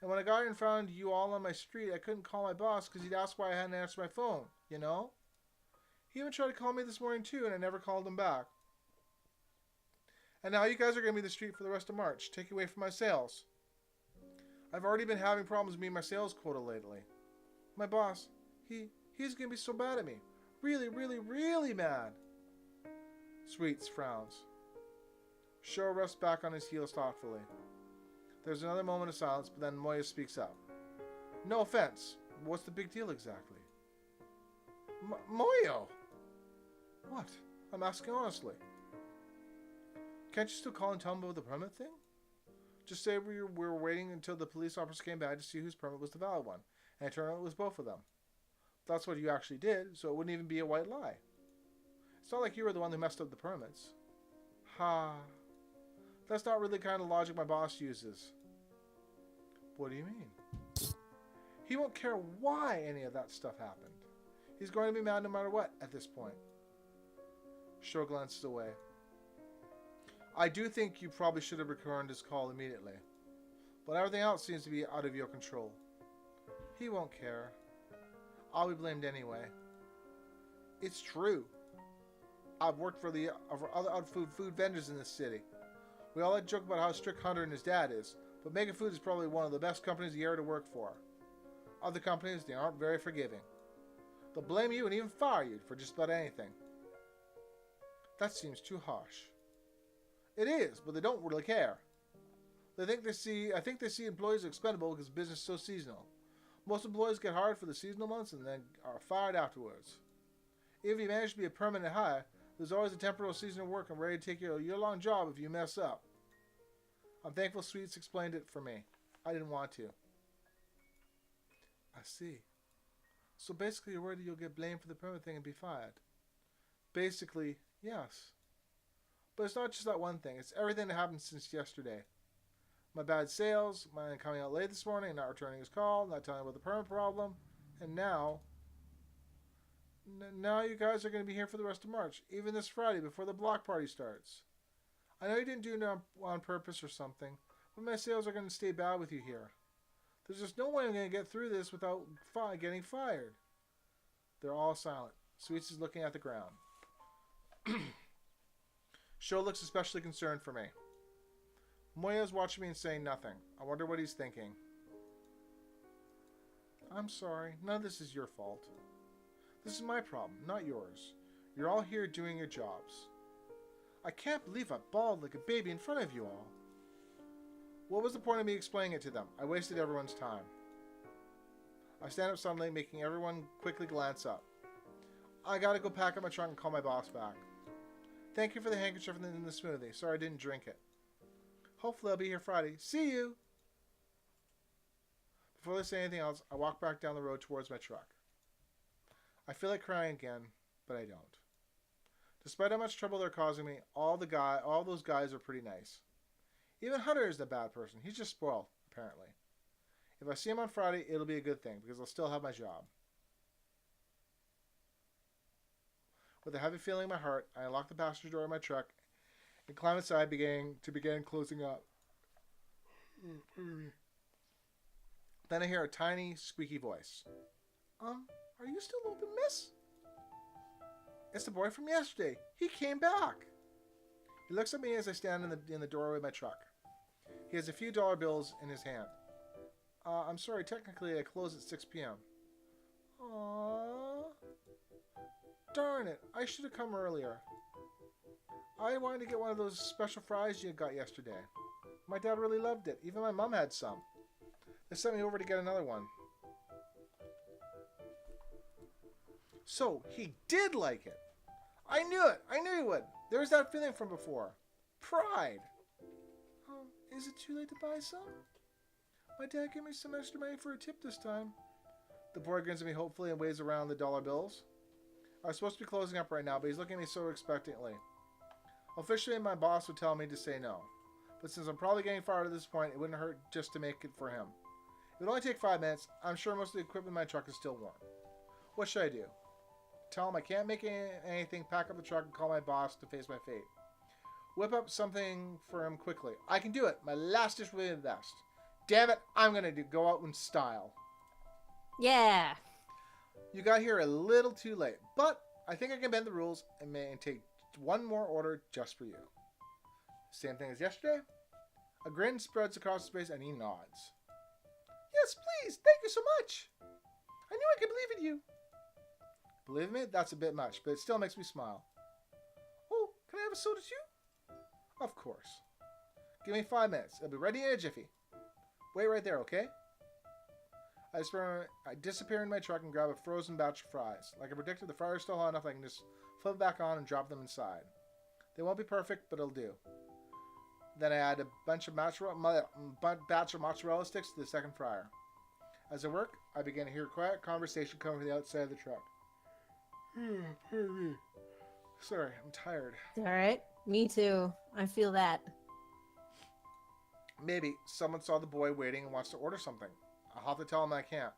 And when I got here and found you all on my street, I couldn't call my boss because he'd asked why I hadn't answered my phone, you know? He even tried to call me this morning too, and I never called him back. And now you guys are going to be in the street for the rest of March, taking away from my sales. I've already been having problems meeting my sales quota lately. My boss, he's going to be so mad at me. Really, really, really mad. Sweets frowns. Sho rests back on his heels thoughtfully. There's another moment of silence, but then Moya speaks up. No offense. What's the big deal exactly? Moyo! What? I'm asking honestly. Can't you still call and tell him about the permit thing? Just say we were waiting until the police officers came back to see whose permit was the valid one, and it turned out it was both of them. That's what you actually did, so it wouldn't even be a white lie. It's not like you were the one who messed up the permits. Ha. That's not really the kind of logic my boss uses. What do you mean? He won't care why any of that stuff happened. He's going to be mad no matter what at this point. Sho glances away. I do think you probably should have returned his call immediately. But everything else seems to be out of your control. He won't care. I'll be blamed anyway. It's true. I've worked for the other food vendors in this city. We all like to joke about how strict Hunter and his dad is, but Mega Food is probably one of the best companies in the area to work for. Other companies, they aren't very forgiving. They'll blame you and even fire you for just about anything. That seems too harsh. It is, but they don't really care. I think they see employees as expendable because business is so seasonal. Most employees get hired for the seasonal months and then are fired afterwards. Even if you manage to be a permanent hire, there's always a temporary seasonal work and ready to take your year-long job if you mess up. I'm thankful Sweets explained it for me. I didn't want to. I see. So basically you're worried you'll get blamed for the permit thing and be fired. Basically, yes. But it's not just that one thing. It's everything that happened since yesterday. My bad sales, my man coming out late this morning and not returning his call, not telling about the permit problem, and now you guys are going to be here for the rest of March, even this Friday before the block party starts. I know you didn't do it on purpose or something, but my sales are going to stay bad with you here. There's just no way I'm going to get through this without getting fired. They're all silent. Sweets is looking at the ground. Sho looks especially concerned for me. Moya's watching me and saying nothing. I wonder what he's thinking. I'm sorry. None of this is your fault. This is my problem, not yours. You're all here doing your jobs. I can't believe I bawled like a baby in front of you all. What was the point of me explaining it to them? I wasted everyone's time. I stand up suddenly, making everyone quickly glance up. I gotta go pack up my trunk and call my boss back. Thank you for the handkerchief and the smoothie. Sorry I didn't drink it. Hopefully I'll be here Friday. See you! Before they say anything else, I walk back down the road towards my truck. I feel like crying again, but I don't. Despite how much trouble they're causing me, all those guys are pretty nice. Even Hunter isn't a bad person. He's just spoiled, apparently. If I see him on Friday, it'll be a good thing, because I'll still have my job. With a heavy feeling in my heart, I unlock the passenger door of my truck and climb inside, begin closing up. Then I hear a tiny, squeaky voice. Are you still open, miss? It's the boy from yesterday. He came back. He looks at me as I stand in the doorway of my truck. He has a few dollar bills in his hand. I'm sorry, technically I close at 6 p.m. Aww. Darn it, I should have come earlier. I wanted to get one of those special fries you got yesterday. My dad really loved it. Even my mom had some. They sent me over to get another one. So, he did like it. I knew it! I knew you would! There's that feeling from before. Pride. Oh, is it too late to buy some? My dad gave me some extra money for a tip this time. The boy grins at me hopefully and waves around the dollar bills. I was supposed to be closing up right now, but he's looking at me so expectantly. Officially, my boss would tell me to say no. But since I'm probably getting fired at this point, it wouldn't hurt just to make it for him. It would only take 5 minutes. I'm sure most of the equipment in my truck is still warm. What should I do? Tell him I can't make anything, pack up the truck, and call my boss to face my fate. Whip up something for him quickly. I can do it. My last dish will be the best. Damn it, I'm going to go out in style. Yeah. You got here a little too late, but I think I can bend the rules and take one more order just for you. Same thing as yesterday. A grin spreads across his face and he nods. Yes, please. Thank you so much. I knew I could believe in you. Believe me, that's a bit much, but it still makes me smile. Oh, can I have a soda too? Of course. Give me 5 minutes. It'll be ready in a jiffy. Wait right there, okay? I disappear in my truck and grab a frozen batch of fries. Like I predicted, the fries are still hot enough I can just flip it back on and drop them inside. They won't be perfect, but it'll do. Then I add a batch of mozzarella sticks to the second fryer. As I work, I begin to hear a quiet conversation coming from the outside of the truck. Pardon me. Sorry, I'm tired. Alright. Me too. I feel that. Maybe someone saw the boy waiting and wants to order something. I'll have to tell him I can't.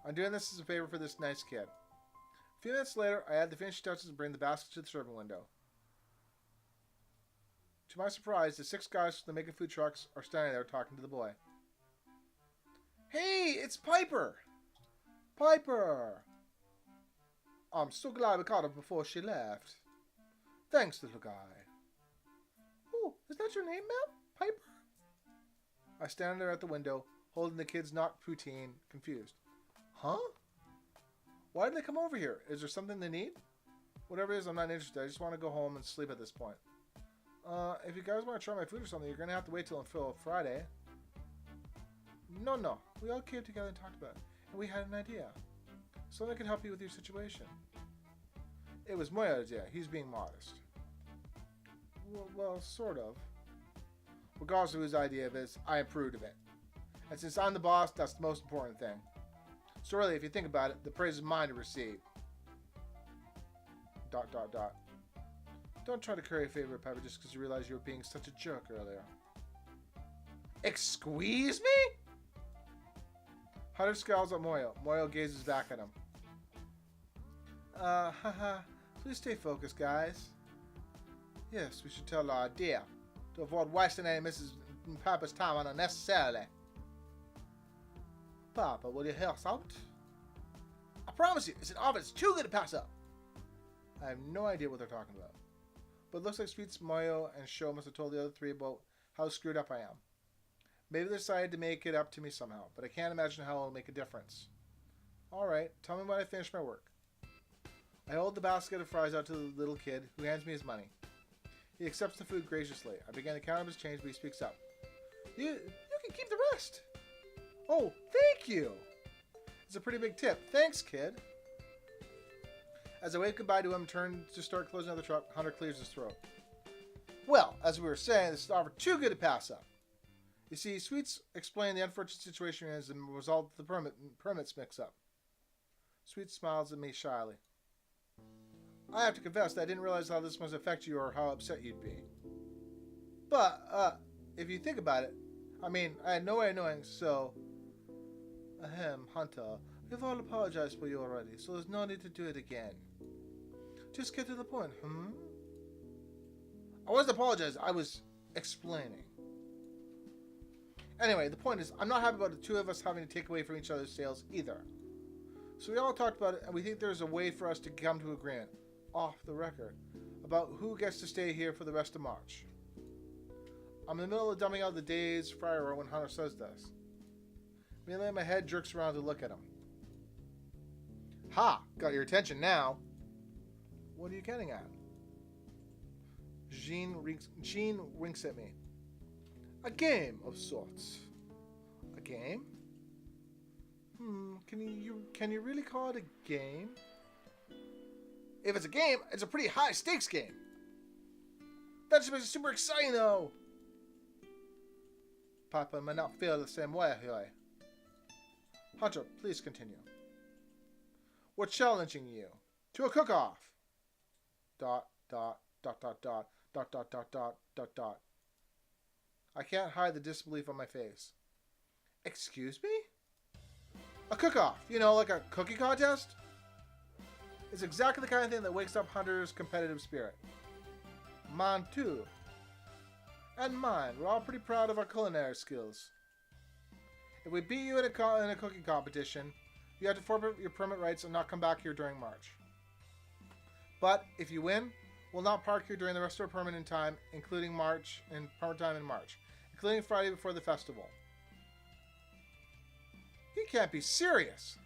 I'm doing this as a favor for this nice kid. A few minutes later, I add the finishing touches and bring the basket to the serving window. To my surprise, the 6 guys from the making food trucks are standing there talking to the boy. Hey, it's Piper! Piper! I'm so glad we caught her before she left. Thanks, little guy. Oh, is that your name, ma'am? Piper? I stand there at the window, holding the kid's not poutine, confused. Huh? Why did they come over here? Is there something they need? Whatever it is, I'm not interested. I just want to go home and sleep at this point. If you guys want to try my food or something, you're going to have to wait till Friday. No. We all came together and talked about it. And we had an idea. Something that could help you with your situation. It was my idea. He's being modest. Well, sort of. Regardless of whose idea it is, I approved of it. And since I'm the boss, that's the most important thing. So really, if you think about it, the praise is mine to receive. ... Don't try to curry favor, Piper, just because you realize you were being such a jerk earlier. Excuse me? Hunter scowls at Moyo. Moyo gazes back at him. Haha. Please stay focused, guys. Yes, we should tell our idea to avoid wasting any Mrs. Piper's time unnecessarily. Papa, will you help us out? I promise you, it's an offer that's too good to pass up. I have no idea what they're talking about. But it looks like Sweets, Moyo, and Sho must have told the other 3 about how screwed up I am. Maybe they decided to make it up to me somehow, but I can't imagine how it'll make a difference. Alright, tell me when I finish my work. I hold the basket of fries out to the little kid, who hands me his money. He accepts the food graciously. I begin to count up his change, but he speaks up. You can keep the rest. Oh, thank you. It's a pretty big tip. Thanks, kid. As I wave goodbye to him and turn to start closing out the truck, Hunter clears his throat. Well, as we were saying, this is an offer too good to pass up. You see, Sweets explained the unfortunate situation as a result of the permits mix-up. Sweets smiles at me shyly. I have to confess that I didn't realize how this must affect you or how upset you'd be. But, if you think about it, I mean, I had no way of knowing, so... Hunter, we've all apologized for you already, so there's no need to do it again. Just get to the point, I wasn't apologizing, I was explaining. Anyway, the point is, I'm not happy about the 2 of us having to take away from each other's sales either. So we all talked about it, and we think there's a way for us to come to agreement, off the record, about who gets to stay here for the rest of March. I'm in the middle of dumbing out the day's fryer when Hunter says this. Immediately my head jerks around to look at him. Ha! Got your attention now. What are you getting at? Jean winks at me. A game of sorts. A game? Can you really call it a game? If it's a game, it's a pretty high stakes game. That just makes it super exciting, though. Papa might not feel the same way, Huey. Hunter, please continue. We're challenging you to a cook-off. Dot, dot, dot, dot, dot, dot, dot, dot, dot, dot, dot. I can't hide the disbelief on my face. Excuse me? A cook-off, you know, like a cookie contest? It's exactly the kind of thing that wakes up Hunter's competitive spirit. Mine too. And mine. We're all pretty proud of our culinary skills. If we beat you in a cooking competition, you have to forfeit your permit rights and not come back here during March. But if you win, we'll not park here during the rest of our permanent time, including March and permanent time in March, including Friday before the festival. You can't be serious.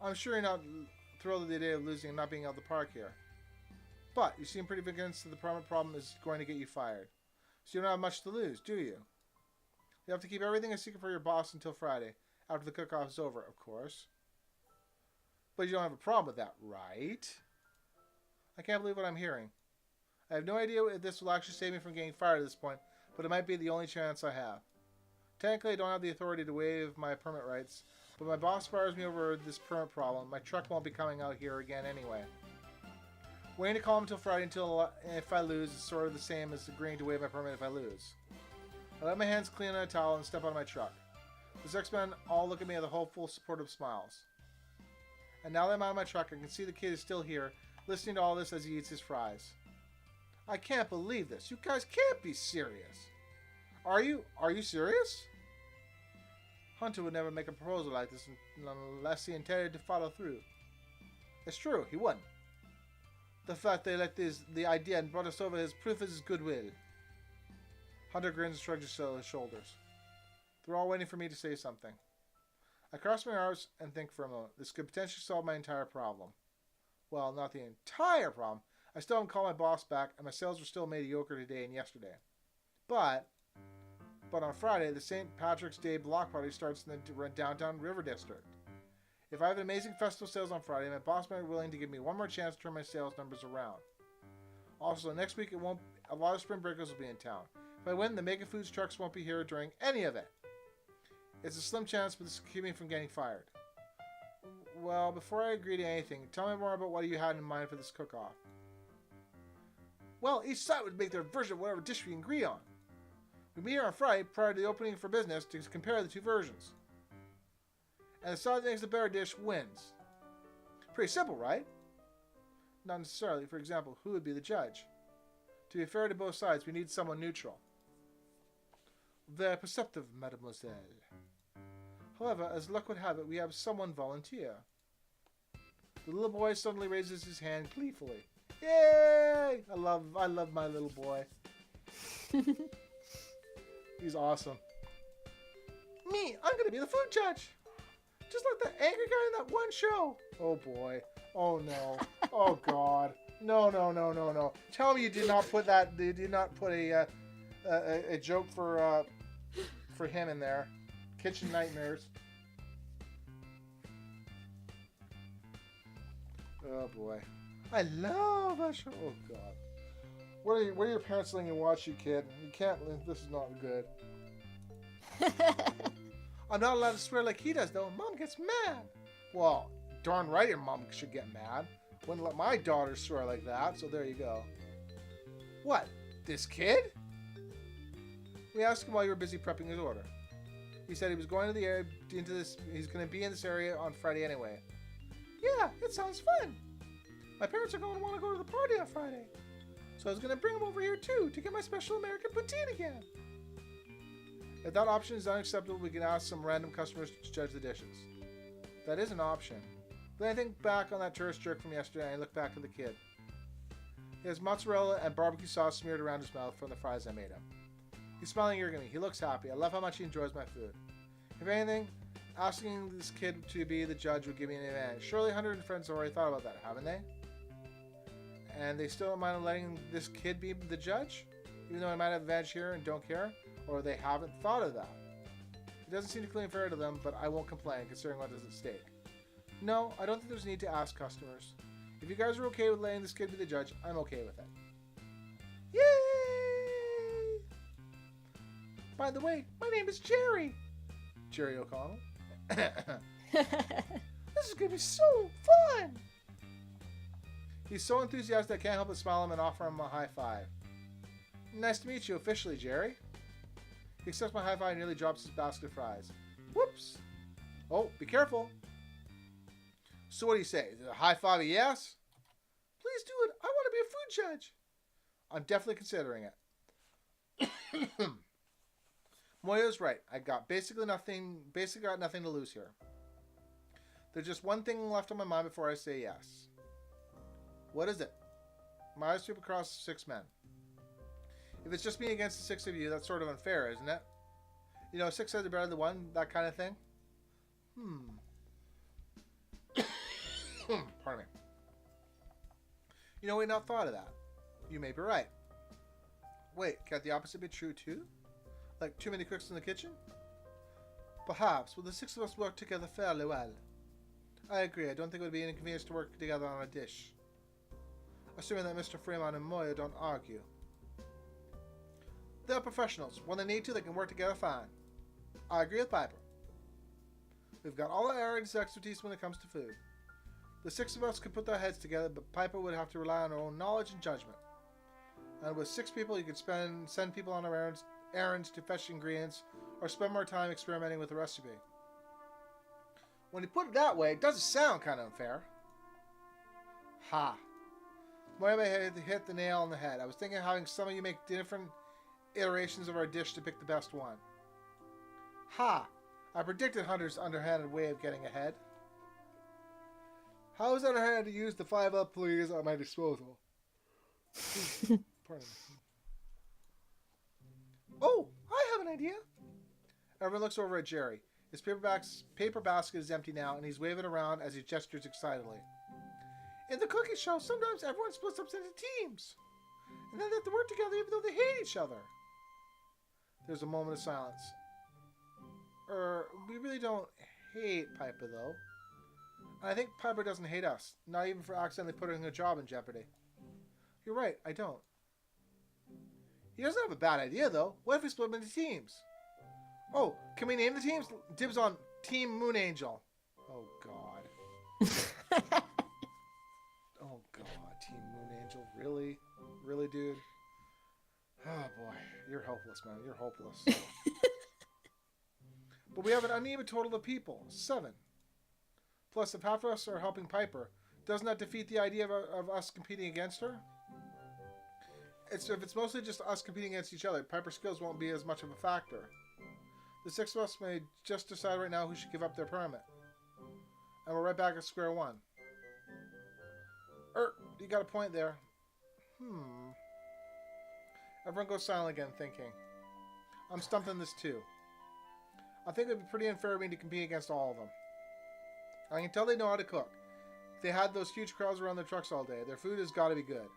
I'm sure you're not thrilled at the idea of losing and not being able to park here. But you seem pretty convinced that the permit problem is going to get you fired. So you don't have much to lose, do you? You have to keep everything a secret for your boss until Friday, after the cook-off is over, of course. But you don't have a problem with that, right? I can't believe what I'm hearing. I have no idea if this will actually save me from getting fired at this point, but it might be the only chance I have. Technically, I don't have the authority to waive my permit rights, but my boss fires me over this permit problem. My truck won't be coming out here again anyway. Waiting to call him until Friday until if I lose is sort of the same as agreeing to waive my permit if I lose. I let my hands clean on a towel and step out of my truck. The X-Men all look at me with a whole full supportive smiles. And now that I'm out of my truck, I can see the kid is still here, listening to all this as he eats his fries. I can't believe this. You guys can't be serious. Are you? Are you serious? Hunter would never make a proposal like this unless he intended to follow through. It's true, he wouldn't. The fact they let the idea and brought us over is proof of his goodwill. Hunter grins and shrugs his shoulders. They're all waiting for me to say something. I cross my arms and think for a moment. This could potentially solve my entire problem. Well, not the entire problem. I still haven't called my boss back, and my sales were still mediocre today and yesterday. But on Friday, the St. Patrick's Day block party starts in the downtown River District. If I have amazing festival sales on Friday, my boss might be willing to give me one more chance to turn my sales numbers around. Also, next week a lot of spring breakers will be in town. If I win, the Mega Foods trucks won't be here during any of it. It's a slim chance, but this will keep me from getting fired. Well, before I agree to anything, tell me more about what you had in mind for this cook-off. Well, each side would make their version of whatever dish we agree on. We meet here on Friday prior to the opening for business to compare the two versions. And the side that makes the better dish wins. Pretty simple, right? Not necessarily. For example, who would be the judge? To be fair to both sides, we need someone neutral. Very perceptive, mademoiselle. However, as luck would have it, we have someone volunteer. The little boy suddenly raises his hand gleefully. Yay! I love my little boy. He's awesome. Me, I'm gonna be the food judge. Just like the angry guy in that one show. Oh boy. Oh no. Oh god. No. Tell me you did not put that. You did not put a joke for him in there. Kitchen Nightmares. Oh boy. I love that show. Oh god. What are your parents letting you watch, you kid? You can't. This is not good. I'm not allowed to swear like he does, though. Mom gets mad. Well, darn right your mom should get mad. Wouldn't let my daughter swear like that, so there you go. What? This kid? We asked him while you were busy prepping his order. He said he was going to the area he's going to be in this area on Friday anyway. Yeah, it sounds fun. My parents are going to want to go to the party on Friday. So I was going to bring him over here too to get my special American poutine again. If that option is unacceptable, we can ask some random customers to judge the dishes. That is an option. Then I think back on that tourist jerk from yesterday and I look back at the kid. He has mozzarella and barbecue sauce smeared around his mouth from the fries I made him. He's smiling arrogantly. He looks happy. I love how much he enjoys my food. If anything, asking this kid to be the judge would give me an advantage. Surely Hunter and friends have already thought about that, haven't they? And they still don't mind letting this kid be the judge? Even though I might have advantage here and don't care? Or they haven't thought of that? It doesn't seem to clean fair to them, but I won't complain considering what is at stake. No, I don't think there's a need to ask customers. If If you guys are okay with letting this kid be the judge, I'm okay with it. Yay! By the way, my name is Jerry. Jerry O'Connell. This is going to be so fun! He's so enthusiastic I can't help but smile at him and offer him a high five. Nice to meet you officially, Jerry. He accepts my high five and nearly drops his basket of fries. Whoops! Oh, be careful. So what do you say? Is it a high five a yes? Please do it. I want to be a food judge. I'm definitely considering it. Moyo's right. I got basically got nothing to lose here. There's just one thing left on my mind before I say yes. What is it? My eyes sweep across 6 men. If it's just me against the 6 of you, that's sort of unfair, isn't it? You know, 6 heads are better than 1, that kind of thing. Pardon me. You know, we've not thought of that. You may be right. Wait, can't the opposite be true too? Like too many cooks in the kitchen? Perhaps, but the 6 of us work together fairly well. I agree, I don't think it would be an inconvenience to work together on a dish. Assuming that Mr. Freeman and Moya don't argue. They're professionals. When they need to, they can work together fine. I agree with Piper. We've got all our areas of expertise when it comes to food. The 6 of us could put their heads together, but Piper would have to rely on her own knowledge and judgment. And with 6 people, you could send people on errands to fetch ingredients, or spend more time experimenting with the recipe. When you put it that way, it doesn't sound kind of unfair. Ha. Moya hit the nail on the head. I was thinking of having some of you make different iterations of our dish to pick the best one. Ha! I predicted Hunter's underhanded way of getting ahead. How is underhanded to use the 5 employees at my disposal? Pardon me. Oh, I have an idea. Everyone looks over at Jerry. His paper basket is empty now, and he's waving it around as he gestures excitedly. In the cooking show, sometimes everyone splits up into teams. And then they have to work together even though they hate each other. There's a moment of silence. We really don't hate Piper, though. And I think Piper doesn't hate us, not even for accidentally putting her job in jeopardy. You're right, I don't. He doesn't have a bad idea, though. What if we split them into teams? Oh, can we name the teams? Dibs on Team Moon Angel. Oh, God. Oh, God. Team Moon Angel. Really? Really, dude? Oh, boy. You're hopeless, man. You're hopeless. But we have an uneven total of people. 7. Plus, if half of us are helping Piper, doesn't that defeat the idea of us competing against her? If it's mostly just us competing against each other, Piper's skills won't be as much of a factor. The 6 of us may just decide right now who should give up their permit. And we're right back at square one. You got a point there. Everyone goes silent again, thinking. I'm stumped on this too. I think it would be pretty unfair of me to compete against all of them. I can tell they know how to cook. If they had those huge crowds around their trucks all day, their food has got to be good.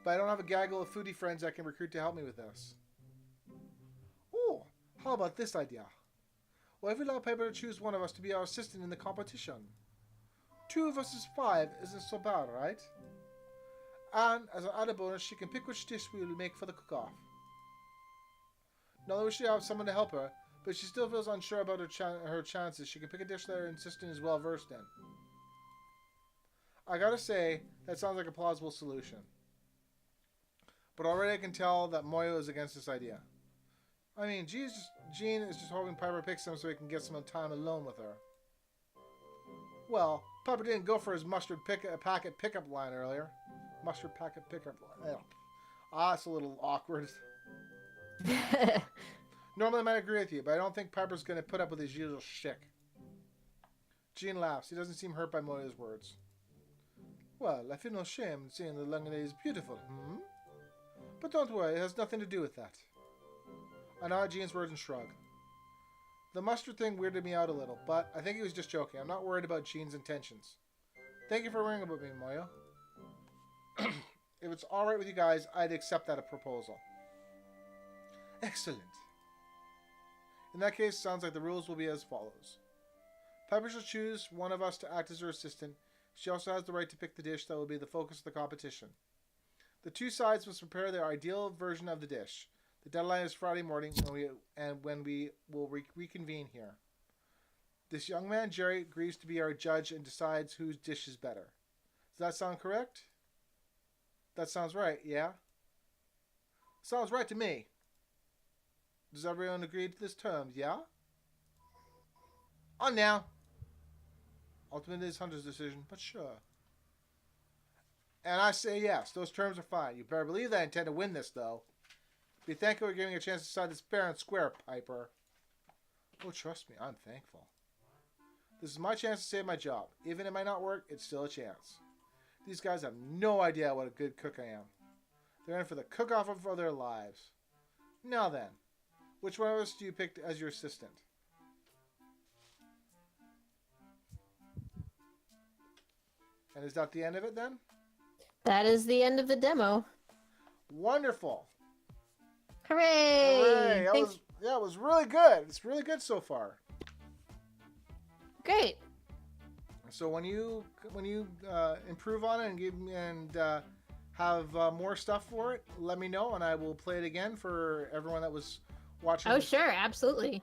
But I don't have a gaggle of foodie friends I can recruit to help me with this. Oh, how about this idea? What if we allow Piper to choose one of us to be our assistant in the competition? 2 versus 5 isn't so bad, right? And as an added bonus, she can pick which dish we will make for the cook-off. Not that we should have someone to help her, but she still feels unsure about her chances. She can pick a dish that her assistant is well versed in. I gotta say, that sounds like a plausible solution. But already I can tell that Moyo is against this idea. I mean, Gene is just hoping Piper picks him so he can get some time alone with her. Well, Piper didn't go for his mustard packet pickup line earlier. Mustard packet pickup line. It's a little awkward. Normally I might agree with you, but I don't think Piper's going to put up with his usual shtick. Gene laughs. He doesn't seem hurt by Moya's words. Well, I feel no shame in saying the young lady is beautiful, But don't worry, it has nothing to do with that. I nod Gene's words and shrug. The mustard thing weirded me out a little, but I think he was just joking. I'm not worried about Gene's intentions. Thank you for worrying about me, Moya. If it's alright with you guys, I'd accept that proposal. Excellent. In that case, sounds like the rules will be as follows. Piper shall choose one of us to act as her assistant. She also has the right to pick the dish that will be the focus of the competition. The two sides must prepare their ideal version of the dish. The deadline is Friday morning, when we will reconvene here. This young man, Jerry, agrees to be our judge and decides whose dish is better. Does that sound correct? That sounds right, yeah? Sounds right to me. Does everyone agree to this terms, yeah? On now. Ultimately, it's Hunter's decision, but sure. And I say yes, those terms are fine. You better believe that I intend to win this, though. Be thankful for giving me a chance to decide this fair and square, Piper. Oh, trust me, I'm thankful. This is my chance to save my job. Even if it might not work, it's still a chance. These guys have no idea what a good cook I am. They're in for the cook-off of their lives. Now then, which one of us do you pick as your assistant? And is that the end of it then? That is the end of the demo. Wonderful. Hooray! Hooray. Thanks. It was really good. It's really good so far. Great. So when you improve on it and have more stuff for it, let me know and I will play it again for everyone that was watching. Oh, sure, absolutely.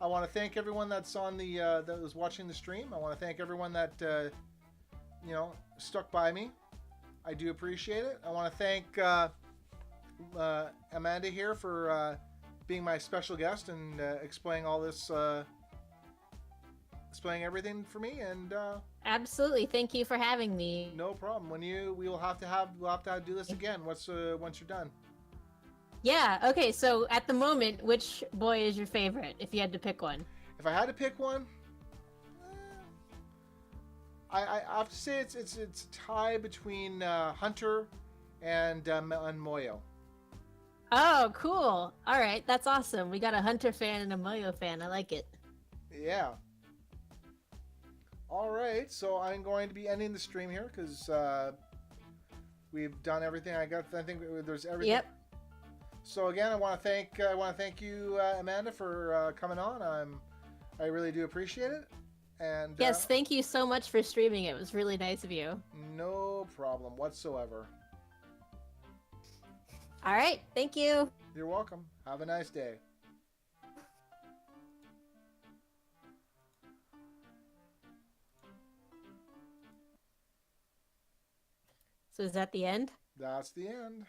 I want to thank everyone that's on the that was watching the stream. I want to thank everyone that stuck by me. I do appreciate it. I want to thank Amanda here for being my special guest and explaining all this. Explaining everything for me and Absolutely. Thank you for having me. no problem. We'll have to do this again once you're done. Yeah, okay, so at the moment, which boy is your favorite, if you had to pick one? If I had to pick one, I have to say it's a tie between Hunter and Moyo. Oh, cool. All right, that's awesome. We got a Hunter fan and a Moyo fan. I like it. Yeah. All right, so I'm going to be ending the stream here because we've done everything. I think there's everything. Yep. So again, I want to thank you, Amanda, for coming on. I really do appreciate it. And Yes, thank you so much for streaming. It was really nice of you. no problem whatsoever. All right, thank you. You're welcome. Have a nice day. So is that the end? That's the end.